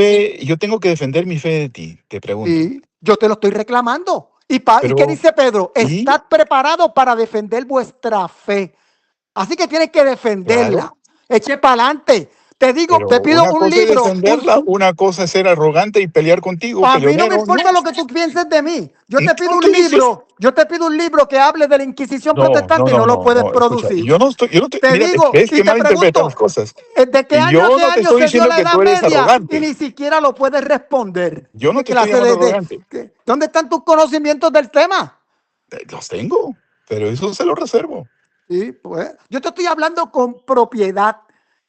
yo tengo que defender mi fe de ti, te pregunto. Sí, yo te lo estoy reclamando. ¿Y qué Pero, dice Pedro? ¿y? Estad preparados para defender vuestra fe. Así que tienes que defenderla. Claro, Eche para adelante. Te digo, pero te pido una un cosa es libro. defenderla, una cosa es ser arrogante y pelear contigo, A mí no me peleonero. No, importa lo que tú pienses de mí. no te dices. Yo te pido un libro que hable de la Inquisición No, no, protestante y no, no lo no, puedes no, escucha, producir. yo no estoy, Te mira, digo ves y que te malinterpretas las pregunto, cosas. ¿de qué año a Yo qué no te año estoy se dio diciendo la que Edad tú eres Media? Y arrogante. ni siquiera lo puedes responder. Yo no ¿Qué te estoy clase llamando arrogante. ¿Dónde están tus conocimientos del tema? Los tengo, pero eso se lo reservo. Sí, pues, yo te estoy hablando con propiedad.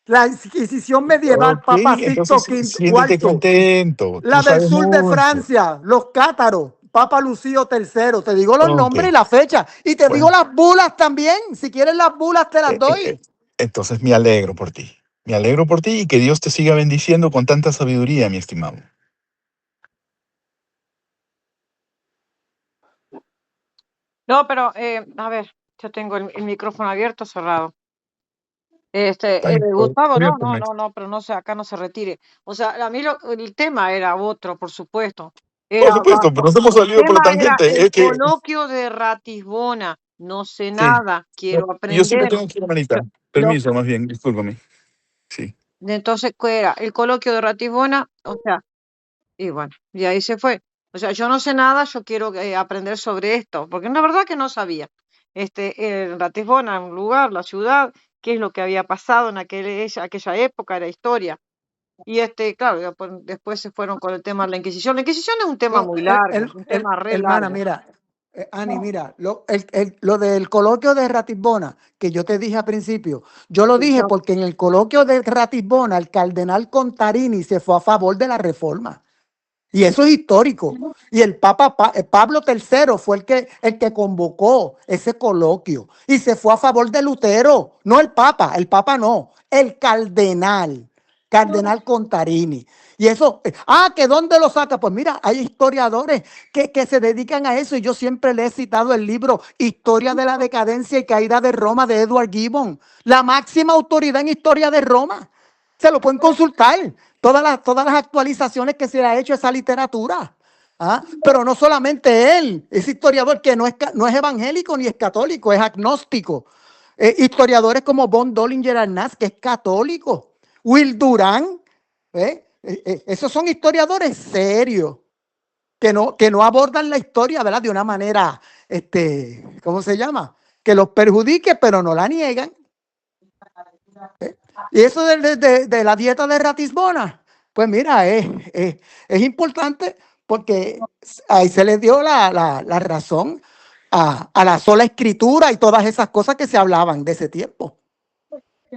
La Inquisición medieval, Ok, Papa Sixto entonces siéntete IV, contento. Tú la del sabes sur de mucho. Francia, los cátaros, Papa Lucio III. Te digo los Ok, nombres y la fecha. Y te digo bueno. las bulas también. Si quieres las bulas, te las doy. Entonces me alegro por ti. Me alegro por ti y que Dios te siga bendiciendo con tanta sabiduría, mi estimado. No, pero a ver, yo tengo el micrófono abierto o cerrado. Está bien, Gustavo, no, no, abiertamente. no, no, pero no sé, acá no se retire. O sea, a mí el tema era otro, por supuesto. Por Era supuesto, pero nos hemos el salido por la tema era tangente. el Es que, coloquio de Ratisbona. No sé sí, nada, quiero yo sí me aprender. tengo que ir, hermanita. Lo, Permiso, más bien, discúlpame. Sí. entonces, ¿qué era? El coloquio de Ratisbona, o sea, y bueno, y ahí se fue. O sea, yo no sé nada, yo quiero aprender sobre esto, porque la verdad que no sabía. Ratisbona, un lugar, la ciudad, qué es lo que había pasado en aquella época, era historia. Y claro, después se fueron con el tema de la Inquisición. La Inquisición es un tema muy largo, es un tema re Hermana, largo. mira, Ani, mira, lo del coloquio de Ratisbona, que yo te dije al principio, yo lo dije porque en el coloquio de Ratisbona el cardenal Contarini se fue a favor de la reforma. Y eso es histórico. Y el Papa Pablo III fue el que convocó ese coloquio y se fue a favor de Lutero. No el Papa no, el cardenal Contarini. Y eso, ¿que dónde lo saca? Pues mira, hay historiadores que se dedican a eso y yo siempre le he citado el libro Historia de la decadencia y caída de Roma de Edward Gibbon, la máxima autoridad en historia de Roma. Se lo pueden consultar, todas las actualizaciones que se le ha hecho a esa literatura. Pero no solamente él, es historiador que no es evangélico ni es católico, es agnóstico. Historiadores como von Dollinger Arnaz, que es católico. Will Durán, esos son historiadores serios, que no abordan la historia, ¿verdad? De una manera, ¿cómo se llama? Que los perjudique, pero no la niegan. Y eso de la dieta de Ratisbona, pues mira, es importante porque ahí se le dio la razón a la sola escritura y todas esas cosas que se hablaban de ese tiempo.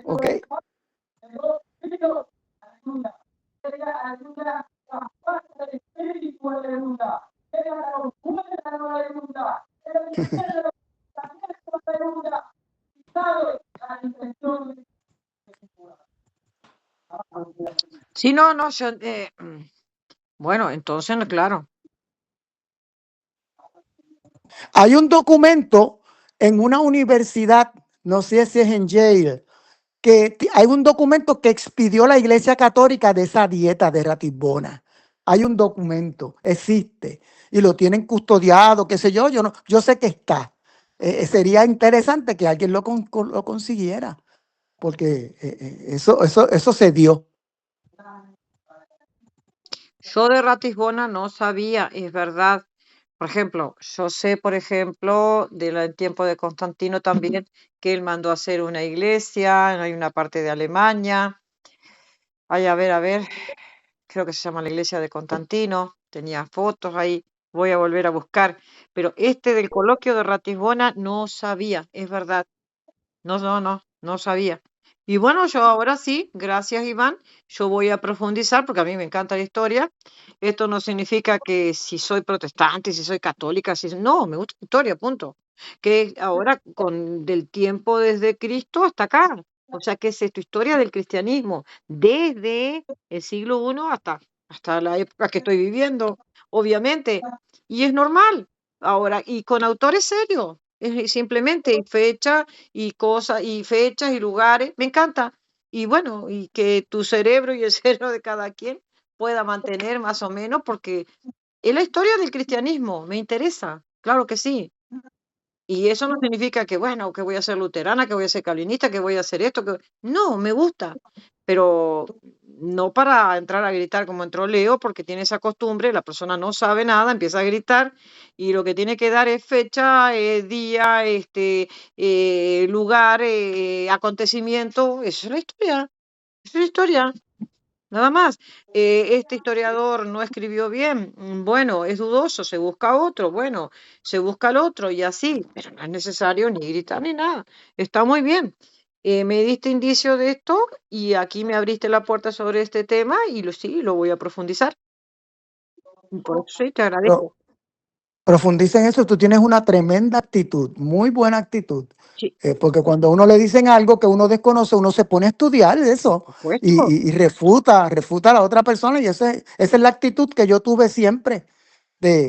¿Ok? Sí, no, no, bueno, entonces, claro. Hay un documento en una universidad, no sé si es en Yale, que hay un documento que expidió la Iglesia Católica de esa dieta de Ratisbona. Hay un documento, existe, y lo tienen custodiado, qué sé yo, yo sé que está. Sería interesante que alguien lo consiguiera, porque eso se dio. Yo de Ratisbona no sabía, es verdad. Por ejemplo, yo sé, por ejemplo, del tiempo de Constantino también, que él mandó a hacer una iglesia, hay una parte de Alemania. Ay, a ver, creo que se llama la iglesia de Constantino, tenía fotos ahí, voy a volver a buscar. Pero este del coloquio de Ratisbona no sabía, es verdad. No sabía. Y bueno, yo ahora sí, gracias Iván, yo voy a profundizar porque a mí me encanta la historia. Esto no significa que si soy protestante, si soy católica, si no, me gusta la historia, punto. Que ahora con del tiempo desde Cristo hasta acá. O sea, que es esto, historia del cristianismo, desde el siglo I hasta la época que estoy viviendo, obviamente. Y es normal. Ahora, y con autores serios, es simplemente fecha y cosas y fechas y lugares. Me encanta. Y bueno, y que tu cerebro y el cerebro de cada quien pueda mantener más o menos, porque es la historia del cristianismo, me interesa, claro que sí. Y eso no significa que, bueno, que voy a ser luterana, que voy a ser calvinista, que voy a hacer esto, que... No, me gusta, pero no para entrar a gritar como entró Leo, porque tiene esa costumbre, la persona no sabe nada, empieza a gritar y lo que tiene que dar es fecha, día, lugar, acontecimiento, eso es la historia, eso es la historia. Nada más. Este historiador no escribió bien. Bueno, es dudoso, se busca otro. Bueno, se busca el otro y así, pero no es necesario ni gritar ni nada. Está muy bien. Me diste indicio de esto y aquí me abriste la puerta sobre este tema y sí, lo voy a profundizar. Por eso sí, te agradezco. Profundiza en eso, tú tienes una tremenda actitud, muy buena actitud. Sí, Porque cuando a uno le dicen algo que uno desconoce, uno se pone a estudiar eso por supuesto. y refuta a la otra persona. Y esa es la actitud que yo tuve siempre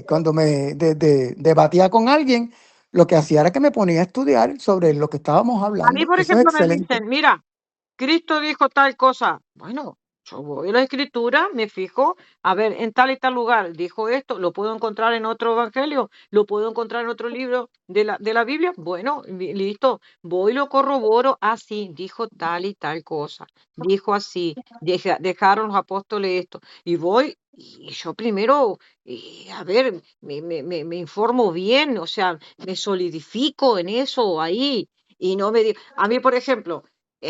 cuando me debatía con alguien. Lo que hacía era que me ponía a estudiar sobre lo que estábamos A mí, hablando. por Eso es ejemplo, me excelente. dicen, mira, Cristo dijo tal cosa. Bueno, yo voy a la escritura, me fijo, a ver, en tal y tal lugar dijo esto, lo puedo encontrar en otro evangelio, lo puedo encontrar en otro libro de la Biblia. Bueno, listo, voy y lo corroboro, así, dijo tal y tal cosa, dijo así, dejaron los apóstoles esto, y voy. Y yo primero, a ver, me informo bien, o sea, me solidifico en eso ahí, y no me digo, a mí, por ejemplo,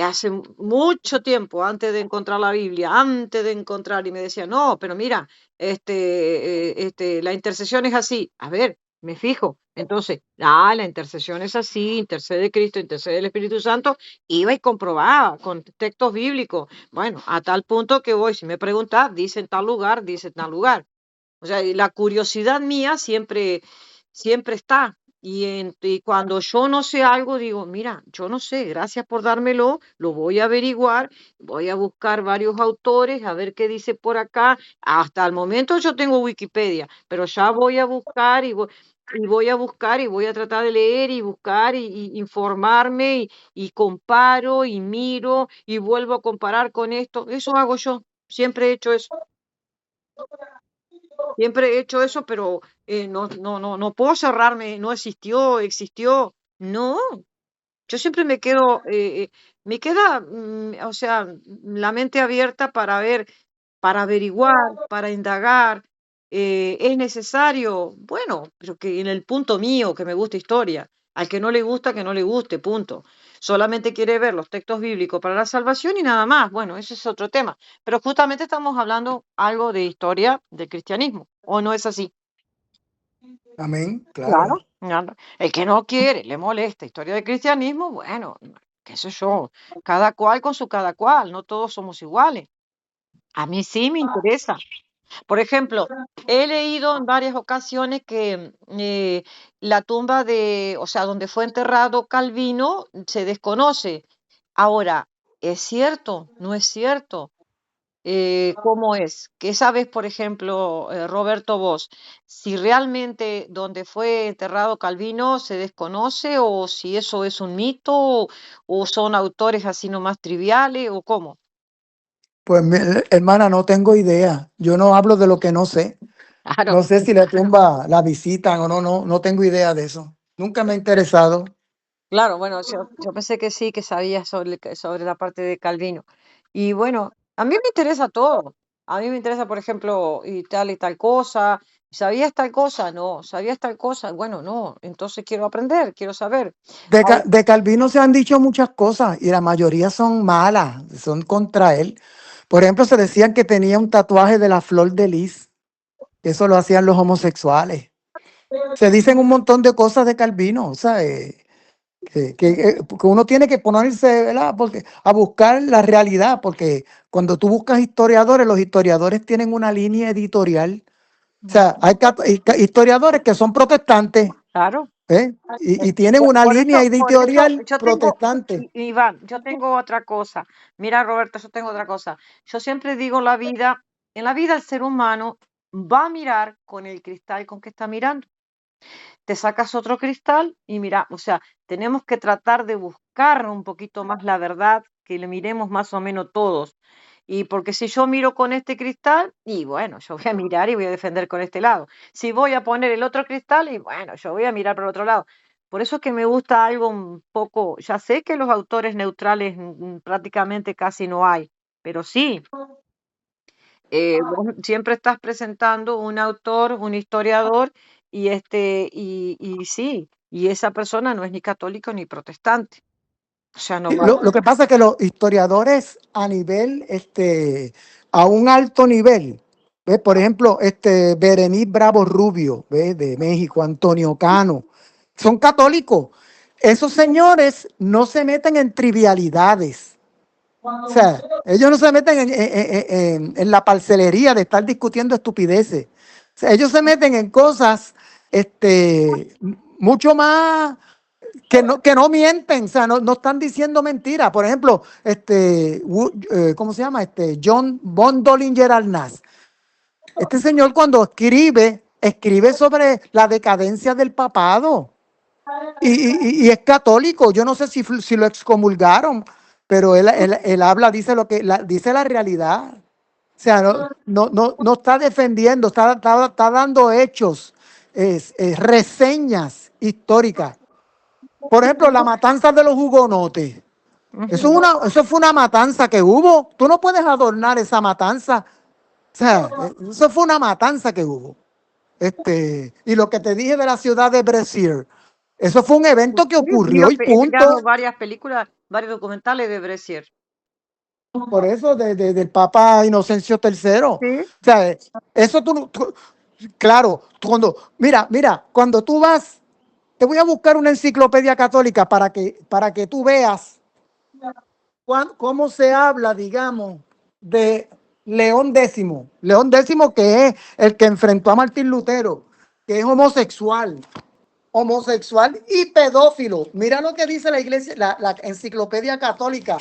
hace mucho tiempo, antes de encontrar la Biblia, antes de encontrar, y me decía, no, pero mira, la intercesión es así. A ver, me fijo. Entonces, la intercesión es así, intercede Cristo, intercede el Espíritu Santo, iba y comprobaba con textos bíblicos. Bueno, a tal punto que voy, si me preguntas, dice en tal lugar, dice en tal lugar. O sea, y la curiosidad mía siempre está. Y cuando yo no sé algo, digo, mira, yo no sé, gracias por dármelo, lo voy a averiguar, voy a buscar varios autores, a ver qué dice por acá. Hasta el momento yo tengo Wikipedia, pero ya voy a buscar y voy a buscar y voy a tratar de leer y buscar y informarme y comparo y miro y vuelvo a comparar con esto. Eso hago yo, siempre he hecho eso. Siempre he hecho eso, pero no puedo cerrarme, no existió. No, yo siempre me quedo, me queda, o sea, la mente abierta para ver, para averiguar, para indagar. ¿Es necesario? Bueno, pero que en el punto mío, que me gusta historia. Al que no le gusta, que no le guste, punto. Solamente quiere ver los textos bíblicos para la salvación y nada más. Bueno, ese es otro tema. Pero justamente estamos hablando algo de historia del cristianismo, ¿o no es así? Amén, claro. Claro. Nada. El que no quiere, le molesta historia del cristianismo, bueno, qué sé yo, cada cual con su cada cual, no todos somos iguales. A mí sí me interesa. Por ejemplo, he leído en varias ocasiones que la tumba o sea, donde fue enterrado Calvino se desconoce. Ahora, ¿es cierto? ¿No es cierto? ¿Cómo es? ¿Qué sabes, por ejemplo, Roberto, vos? Si realmente donde fue enterrado Calvino se desconoce o si eso es un mito o son autores así nomás triviales o cómo. Pues hermana, no tengo idea. Yo no hablo de lo que no sé. Claro. No sé si la tumba la visitan o no tengo idea de eso. Nunca me ha interesado. Claro, bueno, yo pensé que sí, que sabías sobre la parte de Calvino. Y bueno, a mí me interesa todo. A mí me interesa, por ejemplo, y tal cosa. ¿Sabías tal cosa? No. ¿Sabías tal cosa? Bueno, no. Entonces quiero aprender, quiero saber. Ahora, De Calvino se han dicho muchas cosas y la mayoría son malas, son contra él. Por ejemplo, se decían que tenía un tatuaje de la flor de lis. Eso lo hacían los homosexuales. Se dicen un montón de cosas de Calvino, ¿sabes? Que uno tiene que ponerse, ¿verdad? Porque, a buscar la realidad, porque cuando tú buscas historiadores, los historiadores tienen una línea editorial. O sea, hay historiadores que son protestantes, claro. ¿eh? Y tienen una línea Por eso editorial yo tengo, protestante. Iván, yo tengo otra cosa. Mira, Roberto, yo tengo otra cosa. Yo siempre digo en la vida el ser humano va a mirar con el cristal con que está mirando. Te sacas otro cristal y mira, o sea, tenemos que tratar de buscar un poquito más la verdad, que le miremos más o menos todos. Y porque si yo miro con este cristal, y bueno, yo voy a mirar y voy a defender con este lado. Si voy a poner el otro cristal, y bueno, yo voy a mirar por el otro lado. Por eso es que me gusta algo un poco, ya sé que los autores neutrales prácticamente casi no hay, pero sí, vos siempre estás presentando un autor, un historiador, y sí, y esa persona no es ni católico ni protestante. O sea, no va. Lo que pasa es que los historiadores a nivel, a un alto nivel, ¿ves? Por ejemplo, Berenice Bravo Rubio, ¿ves? De México, Antonio Cano, son católicos. Esos señores no se meten en trivialidades. O sea, ellos no se meten en la parcelería de estar discutiendo estupideces. O sea, ellos se meten en cosas mucho más que no mienten, o sea, no están diciendo mentiras. Por ejemplo, ¿cómo se llama? John von Dollinger Arnaz. Este señor cuando escribe sobre la decadencia del papado y es católico. Yo no sé si lo excomulgaron, pero él habla, dice dice la realidad. O sea, no está defendiendo, está dando hechos, reseñas históricas. Por ejemplo, la matanza de los hugonotes. Ujú. Eso fue una matanza que hubo. Tú no puedes adornar esa matanza. O sea, eso fue una matanza que hubo. Y lo que te dije de la ciudad de Brescia, eso fue un evento que Sí, ocurrió y he mirado punto. varias películas, varios documentales de Brescier. Por eso del Papa Inocencio III. O Sí. sea, eso claro, mira, cuando tú vas, te voy a buscar una enciclopedia católica para que tú veas cómo se habla, digamos, de León X. León X, que es el que enfrentó a Martín Lutero, que es homosexual y pedófilo. Mira lo que dice la iglesia, la enciclopedia católica,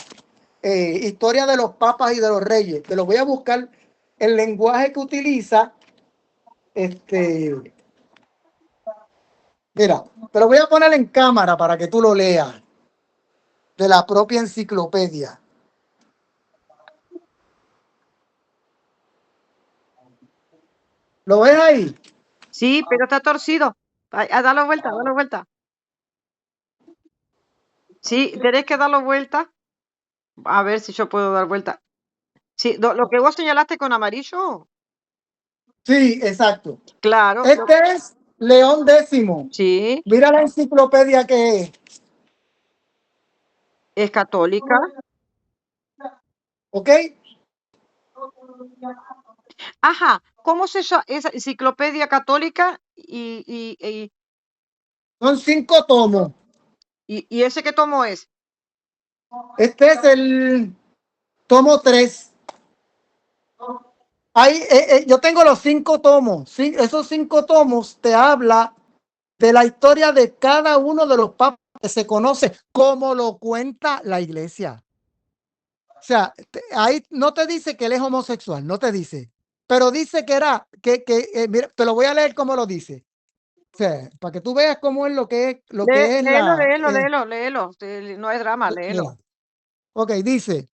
historia de los papas y de los reyes. Te lo voy a buscar. El lenguaje que utiliza, mira, te lo voy a poner en cámara para que tú lo leas, de la propia enciclopedia. ¿Lo ves ahí? Sí, pero está torcido. Dalo vuelta, dalo vuelta. Sí, tenés que darlo vuelta. A ver si yo puedo dar vuelta. Sí, lo que vos señalaste con amarillo. Sí, exacto. Claro, Este es León X. sí, Mira la enciclopedia que es, es católica. ¿ok? Ajá, ¿cómo se llama esa enciclopedia católica? Son 5 tomos. ¿Y ese qué tomo es? Este es el tomo 3. Ahí, yo tengo los 5 tomos. Sí, esos 5 tomos te habla de la historia de cada uno de los papas que se conoce, como lo cuenta la iglesia. O sea, ahí no te dice que él es homosexual, no te dice, pero dice que mira, te lo voy a leer como lo dice. O sea, para que tú veas cómo es lo que es Léelo, léelo, léelo, léelo. No es drama, léelo. mira, ok, dice,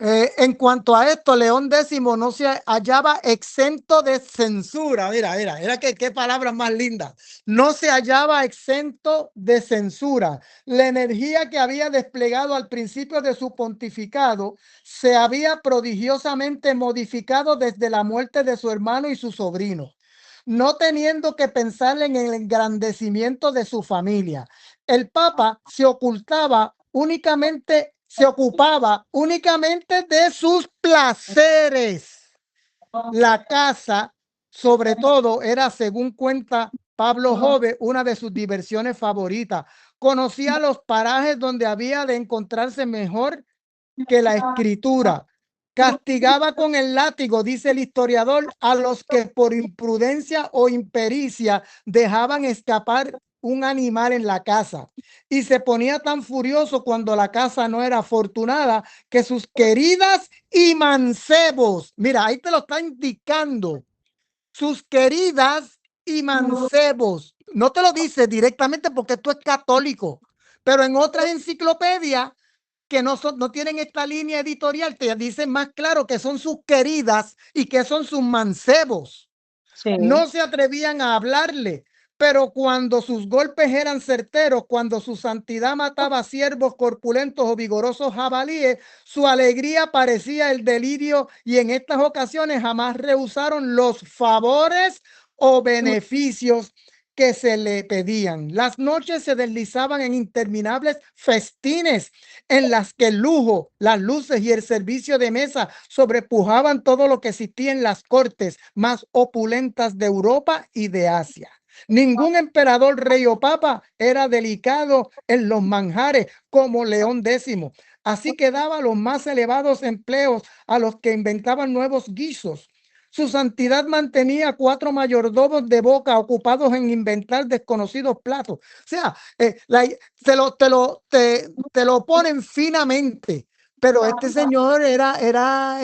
En cuanto a esto, León X no se hallaba exento de censura. Mira qué palabras más lindas. No se hallaba exento de censura. La energía que había desplegado al principio de su pontificado se había prodigiosamente modificado desde la muerte de su hermano y su sobrino, no teniendo que pensar en el engrandecimiento de su familia. El Papa se ocupaba únicamente de sus placeres. La casa, sobre todo, era, según cuenta Pablo Jove, una de sus diversiones favoritas. Conocía los parajes donde había de encontrarse mejor que la escritura. Castigaba con el látigo, dice el historiador, a los que por imprudencia o impericia dejaban escapar un animal en la casa, y se ponía tan furioso cuando la casa no era afortunada que sus queridas y mancebos, mira, ahí te lo está indicando, sus queridas y mancebos, no te lo dice directamente porque esto es católico, pero en otras enciclopedias que no tienen esta línea editorial, te dicen más claro que son sus queridas y que son sus mancebos. Sí. No se atrevían a hablarle, pero cuando sus golpes eran certeros, cuando su santidad mataba ciervos corpulentos o vigorosos jabalíes, su alegría parecía el delirio, y en estas ocasiones jamás rehusaron los favores o beneficios que se le pedían. Las noches se deslizaban en interminables festines en las que el lujo, las luces y el servicio de mesa sobrepujaban todo lo que existía en las cortes más opulentas de Europa y de Asia. Ningún emperador, rey o papa era delicado en los manjares como León X. Así que daba los más elevados empleos a los que inventaban nuevos guisos. Su santidad mantenía 4 mayordomos de boca ocupados en inventar desconocidos platos. O sea, te lo ponen finamente, pero este señor era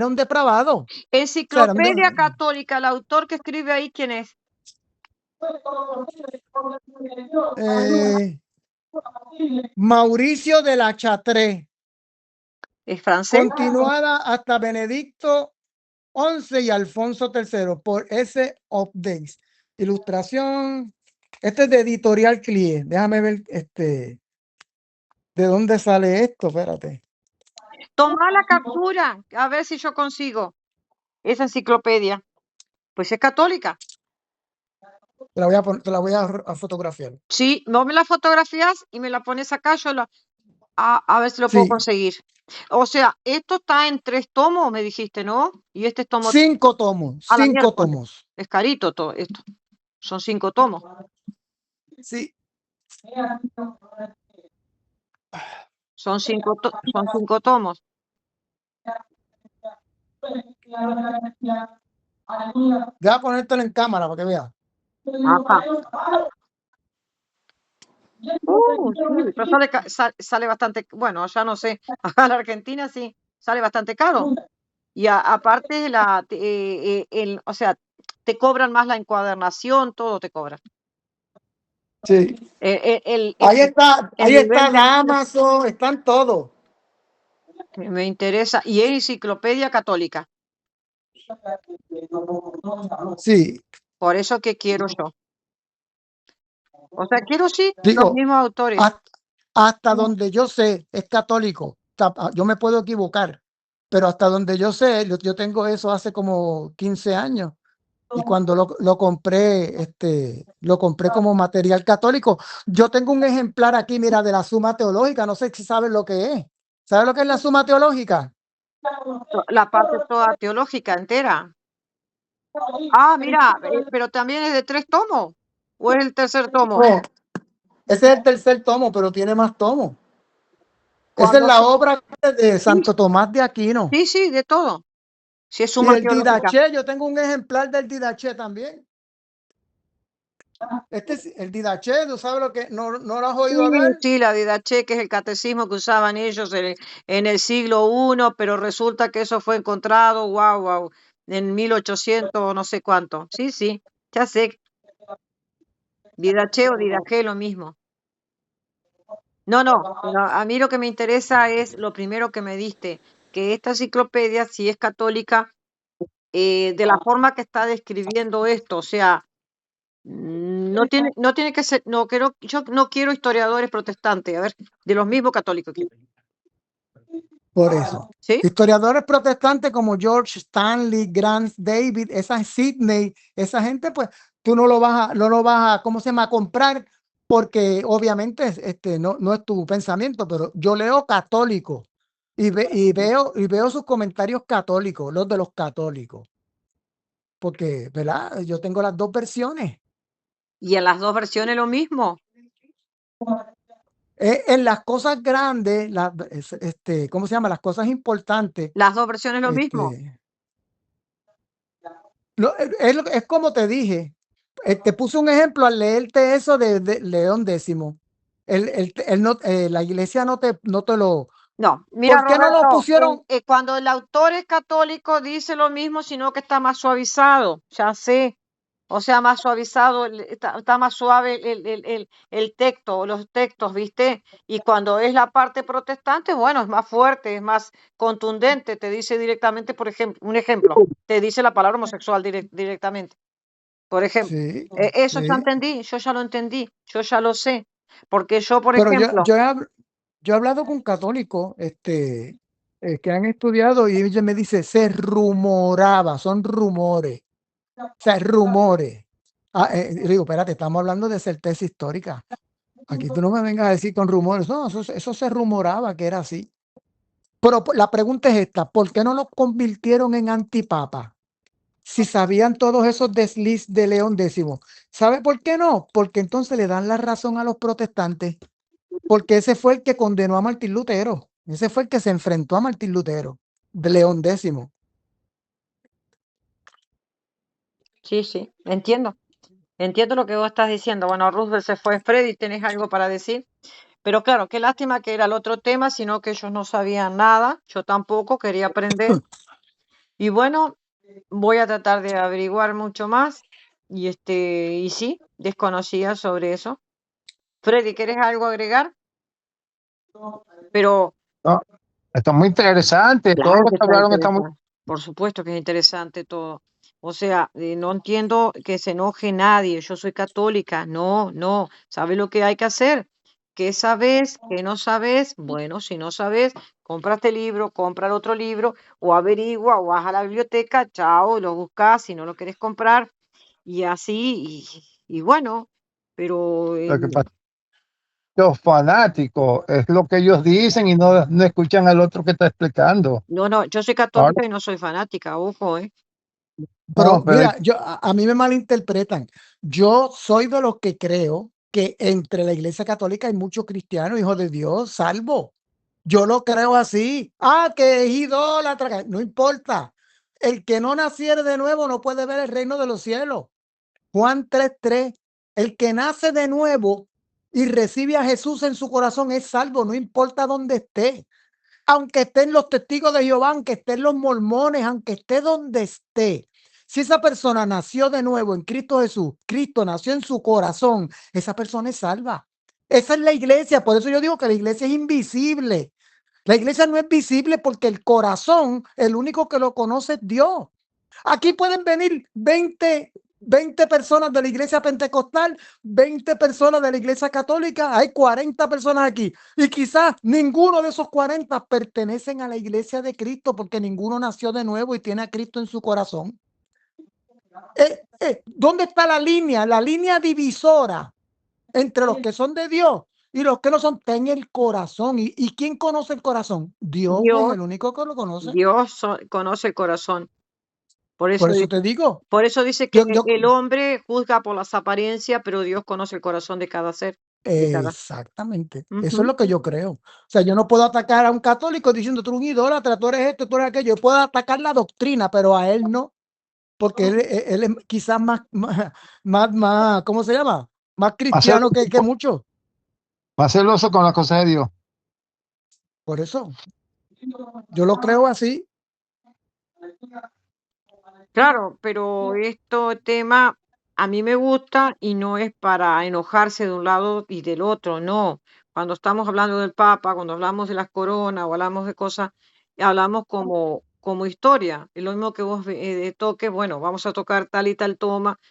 un depravado. O sea, Enciclopedia Católica, el autor que escribe ahí, ¿quién es? Mauricio de la Chatre. ¿Es francés? Continuada hasta Benedicto XI y Alfonso III por S. Updates. Ilustración. Este es de Editorial Clie. Déjame ver de dónde sale esto. Espérate. Toma la captura, a ver si yo consigo esa enciclopedia. Pues es católica. Te la voy a fotografiar. Sí, no me la fotografías y me la pones acá, yo a ver si lo puedo conseguir. O sea, esto está en 3 tomos, me dijiste, ¿no? Y este es tomo 5 tomos. a la 5 miércoles. tomos. Es carito todo esto. Son 5 tomos. Sí. Son 5 tomos. Voy a ponértelo en cámara para que veas. Ajá. Sí, pero sale bastante, bueno, ya no sé, acá en la Argentina sí, sale bastante caro. Y aparte, o sea, te cobran más la encuadernación, todo te cobran. Sí. Ahí está Amazon, están todos. Me interesa. Y es enciclopedia católica. Sí. Por eso que quiero yo. O sea, quiero sí Digo, los mismos autores. Hasta donde yo sé, es católico. Yo me puedo equivocar, pero hasta donde yo sé, yo tengo eso hace como 15 años. Y cuando lo compré, lo compré como material católico. Yo tengo un ejemplar aquí, mira, de la Suma Teológica. No sé si sabes lo que es. ¿Sabes lo que es la Suma Teológica? La parte toda teológica entera. Ah, mira, pero también es de 3 tomos. ¿O es el tercer tomo? No, ese es el tercer tomo, pero tiene más tomos. Esa es la obra de Santo Tomás de Aquino. Sí, sí, de todo. Si es Y Suma el Teológica. Didaché, yo tengo un ejemplar del Didaché también. El Didaché, ¿tú sabes lo que? ¿No lo has oído hablar? Sí, la Didaché, que es el catecismo que usaban ellos en el siglo I, pero resulta que eso fue encontrado, wow, en 1800 no sé cuánto. Sí, sí, ya sé. Didaché o Didaché, lo mismo. No, pero a mí lo que me interesa es lo primero que me diste, que esta enciclopedia sí es católica de la forma que está describiendo esto. O sea, no tiene que ser, no quiero, yo no quiero historiadores protestantes, a ver, de los mismos católicos quiero. Por eso. ¿Sí? Historiadores protestantes como George Stanley, Grant David, esa Sidney, esa gente, pues tú no lo vas a, ¿cómo se llama?, a comprar, porque obviamente no es tu pensamiento, pero yo leo católico y veo sus comentarios católicos, los de los católicos, porque, ¿verdad? Yo tengo las dos versiones. Y en las dos versiones lo mismo. En las cosas grandes, ¿cómo se llama? Las cosas importantes. Las dos versiones lo mismo. Es como te dije, te puse un ejemplo al leerte eso de León X. La iglesia no te lo... No, mira, ¿Por qué no lo Roberto, pusieron? cuando el autor es católico dice lo mismo, sino que está más suavizado, ya sé. O sea, más suavizado, está más suave el texto, los textos, ¿viste? Y cuando es la parte protestante, bueno, es más fuerte, es más contundente, te dice directamente, por ejemplo, un ejemplo, te dice la palabra homosexual directamente. Por ejemplo, Sí, eso ya sí. entendí, yo ya lo entendí, yo ya lo sé. Porque yo, por Pero ejemplo, yo he hablado con católicos que han estudiado y ella me dice, se rumoraba, son rumores. O sea, rumores. Y digo, espérate, estamos hablando de certeza histórica. Aquí tú no me vengas a decir con rumores. No, eso se rumoraba que era así. Pero la pregunta es esta, ¿por qué no lo convirtieron en antipapa? Si sabían todos esos desliz de León X. ¿Sabe por qué no? Porque entonces le dan la razón a los protestantes. Porque ese fue el que condenó a Martín Lutero. Ese fue el que se enfrentó a Martín Lutero, de León X. sí, entiendo. Entiendo lo que vos estás diciendo. Bueno, Roosevelt se fue. Freddy, ¿tenés algo para decir? Pero claro, qué lástima que era el otro tema, sino que ellos no sabían nada. Yo tampoco quería aprender. Y bueno, voy a tratar de averiguar mucho más. Y sí, desconocía sobre eso. Freddy, ¿querés algo agregar? Pero No, está muy interesante. Todo claro lo que que está hablaron está muy... interesante. Por supuesto que es interesante todo. O sea, no entiendo que se enoje nadie. Yo soy católica. No, no. ¿Sabes lo que hay que hacer? ¿Qué sabes? ¿Qué no sabes? Bueno, si no sabes, compra este libro, compra el otro libro, o averigua, o vas a la biblioteca, chao, lo buscas si no lo quieres comprar, y así, y bueno, pero Lo que pasa. Los fanáticos, es lo que ellos dicen y no escuchan al otro que está explicando. no, yo soy Ahora, católica y no soy fanática, ojo, Pero no, pero mira, a mí me malinterpretan. Yo soy de los que creo que entre la iglesia católica hay muchos cristianos, hijos de Dios, salvo. Yo lo creo así. Que es idólatra. No importa. El que no naciere de nuevo no puede ver el reino de los cielos. Juan 3:3. El que nace de nuevo y recibe a Jesús en su corazón es salvo, no importa dónde esté. Aunque estén los testigos de Jehová, aunque estén los mormones, aunque esté donde esté. Si esa persona nació de nuevo en Cristo Jesús, Cristo nació en su corazón, esa persona es salva. Esa es la iglesia, por eso yo digo que la iglesia es invisible. La iglesia no es visible porque el corazón, el único que lo conoce es Dios. Aquí pueden venir 20 personas de la iglesia pentecostal, 20 personas de la iglesia católica, hay 40 personas aquí. Y quizás ninguno de esos 40 pertenecen a la iglesia de Cristo porque ninguno nació de nuevo y tiene a Cristo en su corazón. ¿Dónde está la línea? La línea divisora entre los que son de Dios y los que no son, está en el corazón. ¿Y quién conoce el corazón? Dios es el único que lo conoce. Dios conoce el corazón. Por eso te digo. Por eso dice que el hombre juzga por las apariencias, pero Dios conoce el corazón de cada ser. Exactamente. Eso es lo que yo creo. O sea, yo no puedo atacar a un católico diciendo tú eres un idólatra, tú eres esto, tú eres aquello. Yo puedo atacar la doctrina, pero a él no, porque él es quizás más, ¿cómo se llama? Más cristiano que muchos. Más celoso con las cosas de Dios. Por eso, yo lo creo así. Claro, pero este tema a mí me gusta y no es para enojarse de un lado y del otro, no. Cuando estamos hablando del Papa, cuando hablamos de las coronas o hablamos de cosas, hablamos como historia. Es lo mismo que vos toques, bueno, vamos a tocar tal y tal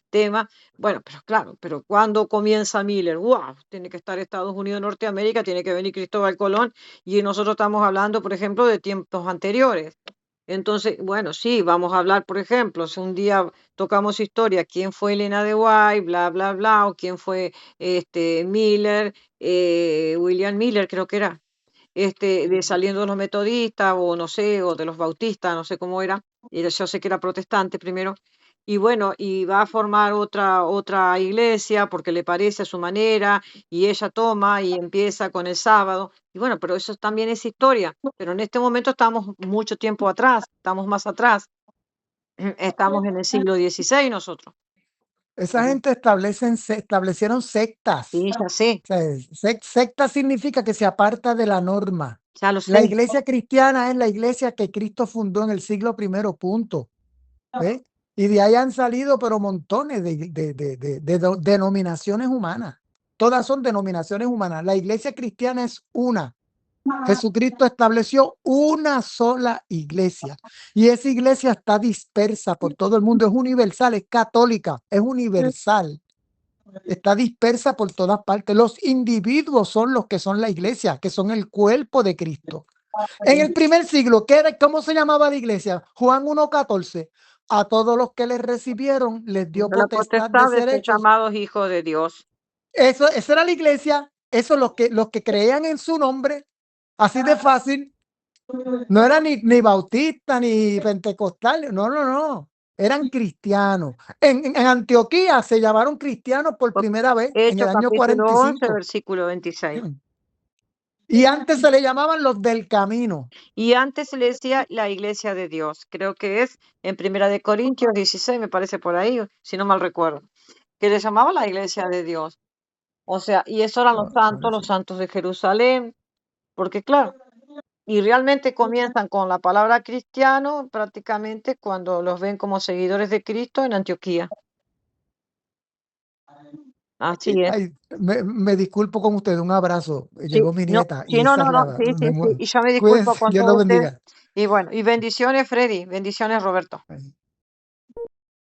tema. Bueno, pero claro, pero cuando comienza Miller, wow, tiene que estar Estados Unidos, Norteamérica, tiene que venir Cristóbal Colón, y nosotros estamos hablando, por ejemplo, de tiempos anteriores. Entonces, bueno, sí, vamos a hablar, por ejemplo, si un día tocamos historia, quién fue Elena de White, bla, bla, bla, o quién fue Miller, William Miller, creo que era, de saliendo de los metodistas, o no sé, o de los bautistas, no sé cómo era, y yo sé que era protestante primero, y bueno, y va a formar otra iglesia porque le parece a su manera, y ella toma y empieza con el sábado, y bueno, pero eso también es historia, pero en este momento estamos mucho tiempo atrás, estamos más atrás, estamos en el siglo XVI nosotros. Esa gente establecieron sectas. Sí, ya sé. O sea, secta significa que se aparta de la norma. Ya lo sé. La iglesia cristiana es la iglesia que Cristo fundó en el siglo I, punto. ¿Ve? Y de ahí han salido, pero montones de denominaciones humanas. Todas son denominaciones humanas. La iglesia cristiana es una. Jesucristo estableció una sola iglesia, y esa iglesia está dispersa por todo el mundo, es universal, es católica, es universal, está dispersa por todas partes. Los individuos son los que son la iglesia, que son el cuerpo de Cristo. En el primer siglo, ¿cómo se llamaba la iglesia? Juan 1:14. A todos los que les recibieron les dio La potestad de ser hechos llamados hijos de Dios. esa era la iglesia. Eso, los que creían en su nombre, así de fácil. No eran ni bautistas ni pentecostales, no. Eran cristianos. En Antioquía se llamaron cristianos por primera vez en el año Capítulo 11, 45. versículo 26. Y antes se le llamaban los del camino. Y antes se le decía la iglesia de Dios. Creo que es en 1 Corintios 16, me parece por ahí, si no mal recuerdo. Que le llamaba la iglesia de Dios. O sea, y eso eran los santos de Jerusalén. Porque claro, y realmente comienzan con la palabra cristiano prácticamente cuando los ven como seguidores de Cristo en Antioquía. Así es. Ay, me disculpo con ustedes, un abrazo. Sí, Llegó mi no, nieta sí, y no, esa no, es no, la... sí, sí, sí. Y yo me disculpo Cuídense, con Dios todos lo ustedes. bendiga. Y bueno, y bendiciones, Freddy. Bendiciones, Roberto.